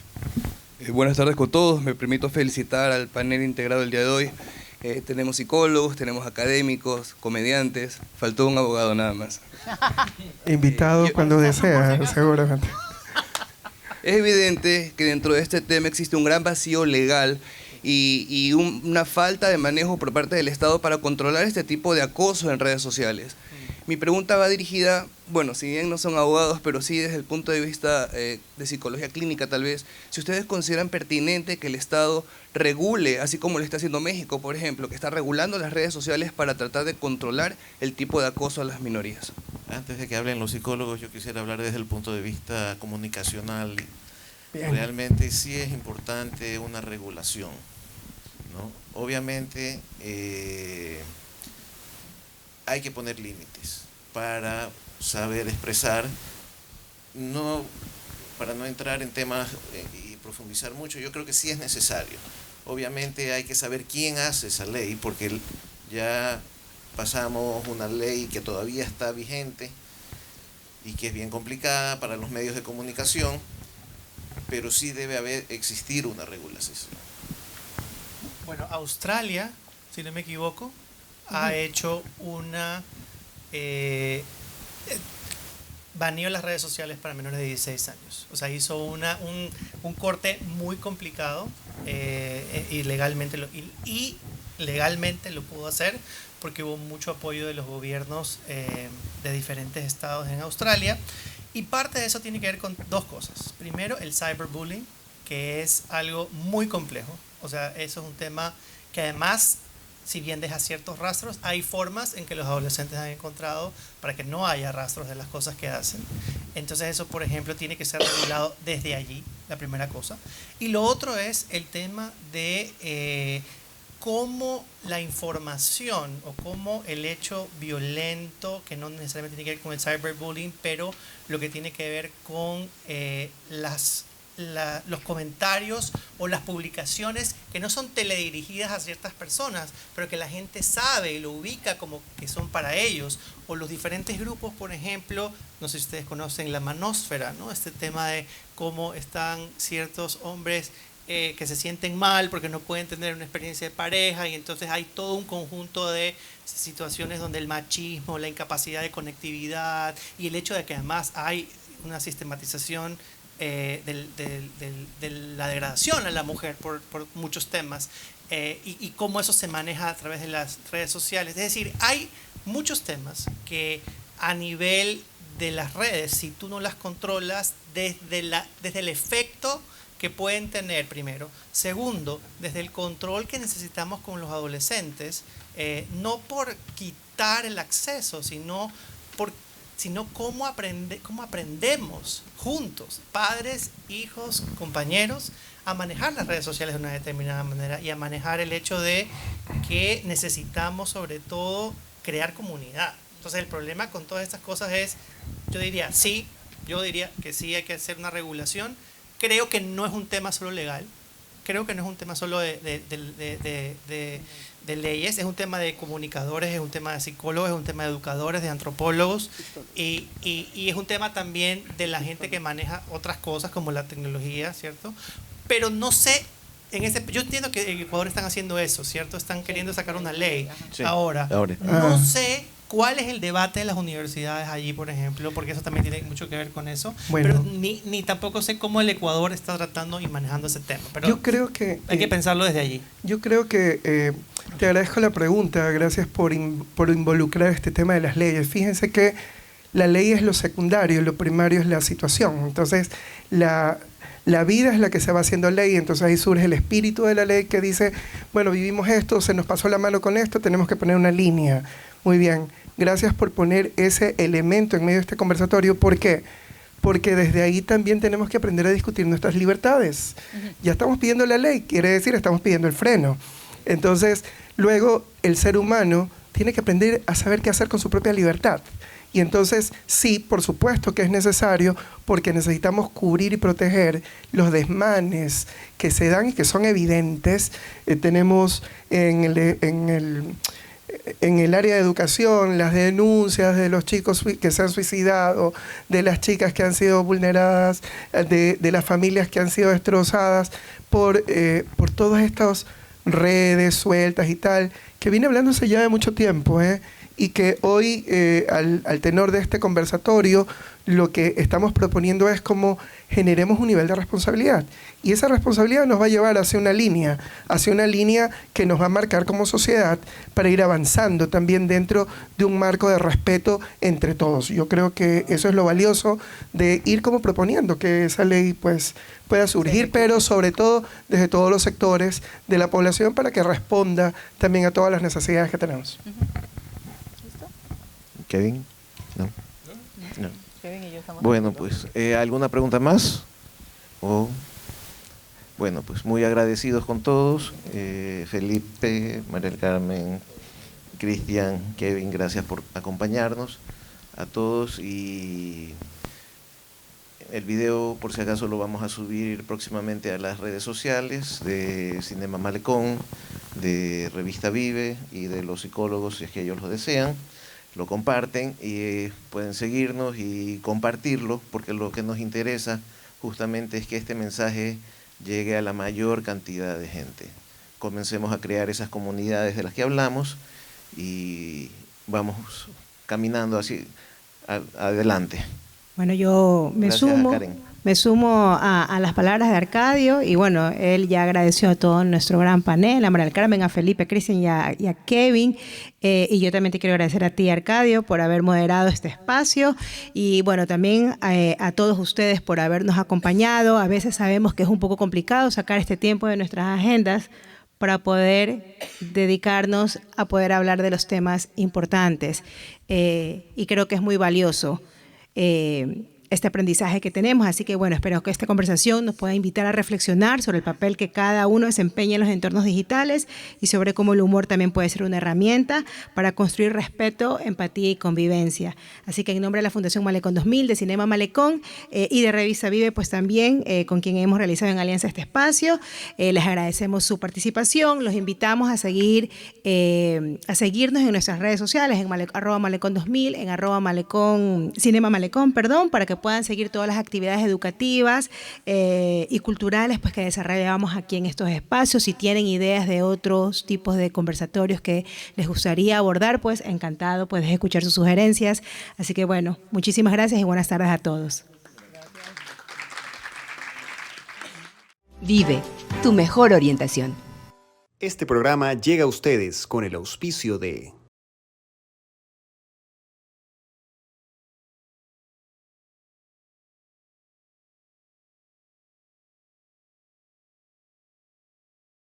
Buenas tardes con todos. Me permito felicitar al panel integrado el día de hoy. Tenemos psicólogos, tenemos académicos, comediantes. Faltó un abogado nada más. Invitado cuando desea, seguramente. Es evidente que dentro de este tema existe un gran vacío legal y una falta de manejo por parte del Estado para controlar este tipo de acoso en redes sociales. Mi pregunta va dirigida, bueno, si bien no son abogados, pero sí desde el punto de vista de psicología clínica tal vez, si ustedes consideran pertinente que el Estado regule, así como lo está haciendo México, por ejemplo, que está regulando las redes sociales para tratar de controlar el tipo de acoso a las minorías. Antes de que hablen los psicólogos, yo quisiera hablar desde el punto de vista comunicacional. Bien. Realmente sí es importante una regulación, ¿no? Obviamente hay que poner límites para saber expresar, para no entrar en temas y profundizar mucho. Yo creo que sí es necesario. Obviamente hay que saber quién hace esa ley, porque ya pasamos una ley que todavía está vigente y que es bien complicada para los medios de comunicación, pero sí debe existir una regulación. Bueno, Australia, si no me equivoco, ha hecho baneó las redes sociales para menores de 16 años. O sea, hizo un corte muy complicado y legalmente lo pudo hacer porque hubo mucho apoyo de los gobiernos de diferentes estados en Australia. Y parte de eso tiene que ver con dos cosas. Primero, el cyberbullying, que es algo muy complejo. O sea, eso es un tema que además, si bien deja ciertos rastros, hay formas en que los adolescentes han encontrado para que no haya rastros de las cosas que hacen. Entonces eso, por ejemplo, tiene que ser regulado desde allí, la primera cosa. Y lo otro es el tema de cómo la información o cómo el hecho violento, que no necesariamente tiene que ver con el cyberbullying, pero lo que tiene que ver con los comentarios o las publicaciones que no son teledirigidas a ciertas personas, pero que la gente sabe y lo ubica como que son para ellos, o los diferentes grupos, por ejemplo, no sé si ustedes conocen la manósfera, ¿no? Este tema de cómo están ciertos hombres que se sienten mal porque no pueden tener una experiencia de pareja, y entonces hay todo un conjunto de situaciones donde el machismo, la incapacidad de conectividad y el hecho de que además hay una sistematización de la degradación a la mujer por muchos temas y cómo eso se maneja a través de las redes sociales. Es decir, hay muchos temas que a nivel de las redes, si tú no las controlas, desde el efecto que pueden tener, primero. Segundo, desde el control que necesitamos con los adolescentes, no por quitar el acceso, sino cómo aprendemos juntos, padres, hijos, compañeros, a manejar las redes sociales de una determinada manera y a manejar el hecho de que necesitamos sobre todo crear comunidad. Entonces el problema con todas estas cosas es, yo diría que sí hay que hacer una regulación. Creo que no es un tema solo legal, creo que no es un tema solo de leyes, es un tema de comunicadores, es un tema de psicólogos, es un tema de educadores, de antropólogos y es un tema también de la gente que maneja otras cosas como la tecnología, ¿cierto? Pero no sé, yo entiendo que en Ecuador están haciendo eso, ¿cierto? Están queriendo sacar una ley. Sí. Ahora, no sé cuál es el debate de las universidades allí, por ejemplo, porque eso también tiene mucho que ver con eso. Bueno, pero ni tampoco sé cómo el Ecuador está tratando y manejando ese tema. Pero yo creo que hay que pensarlo desde allí. Yo creo que te agradezco la pregunta, gracias por involucrar este tema de las leyes. Fíjense que la ley es lo secundario, lo primario es la situación. Entonces, la vida es la que se va haciendo ley, entonces ahí surge el espíritu de la ley que dice, bueno, vivimos esto, se nos pasó la mano con esto, tenemos que poner una línea. Muy bien, gracias por poner ese elemento en medio de este conversatorio. ¿Por qué? Porque desde ahí también tenemos que aprender a discutir nuestras libertades. Ya estamos pidiendo la ley, quiere decir, estamos pidiendo el freno. Entonces, luego el ser humano tiene que aprender a saber qué hacer con su propia libertad. Y entonces, sí, por supuesto que es necesario, porque necesitamos cubrir y proteger los desmanes que se dan y que son evidentes. Tenemos en el área de educación las denuncias de los chicos que se han suicidado, de las chicas que han sido vulneradas, de las familias que han sido destrozadas por todas estas redes sueltas y tal, que viene hablándose ya de mucho tiempo, y que hoy, al tenor de este conversatorio, lo que estamos proponiendo es cómo generemos un nivel de responsabilidad. Y esa responsabilidad nos va a llevar hacia una línea que nos va a marcar como sociedad para ir avanzando también dentro de un marco de respeto entre todos. Yo creo que eso es lo valioso de ir como proponiendo que esa ley pues pueda surgir, pero sobre todo desde todos los sectores de la población para que responda también a todas las necesidades que tenemos. ¿Kevin? No. Kevin y yo estamos Bueno, pues, ¿alguna pregunta más? Bueno, pues muy agradecidos con todos. Felipe, María del Carmen, Cristian, Kevin, gracias por acompañarnos a todos. Y el video, por si acaso, lo vamos a subir próximamente a las redes sociales de Cinema Malecón, de Revista Vive y de los psicólogos, si es que ellos lo desean. Lo comparten y pueden seguirnos y compartirlo, porque lo que nos interesa justamente es que este mensaje llegue a la mayor cantidad de gente. Comencemos a crear esas comunidades de las que hablamos y vamos caminando así adelante. Bueno, yo me sumo a las palabras de Arcadio y bueno, él ya agradeció a todo nuestro gran panel, a María del Carmen, a Felipe, a Cristian y a Kevin. Y yo también te quiero agradecer a ti, Arcadio, por haber moderado este espacio y bueno, también a todos ustedes por habernos acompañado. A veces sabemos que es un poco complicado sacar este tiempo de nuestras agendas para poder dedicarnos a poder hablar de los temas importantes. Y creo que es muy valioso este aprendizaje que tenemos. Así que bueno, espero que esta conversación nos pueda invitar a reflexionar sobre el papel que cada uno desempeña en los entornos digitales y sobre cómo el humor también puede ser una herramienta para construir respeto, empatía y convivencia. Así que en nombre de la Fundación Malecón 2000, de Cinema Malecón y de Revista Vive, pues también con quien hemos realizado en alianza este espacio, les agradecemos su participación. Los invitamos a seguirnos en nuestras redes sociales, en @Malecón 2000, en Cinema Malecón, para que puedan seguir todas las actividades educativas y culturales pues, que desarrollamos aquí en estos espacios. Si tienen ideas de otros tipos de conversatorios que les gustaría abordar, pues encantado, puedes escuchar sus sugerencias. Así que bueno, muchísimas gracias y buenas tardes a todos. Vive, tu mejor orientación. Este programa llega a ustedes con el auspicio de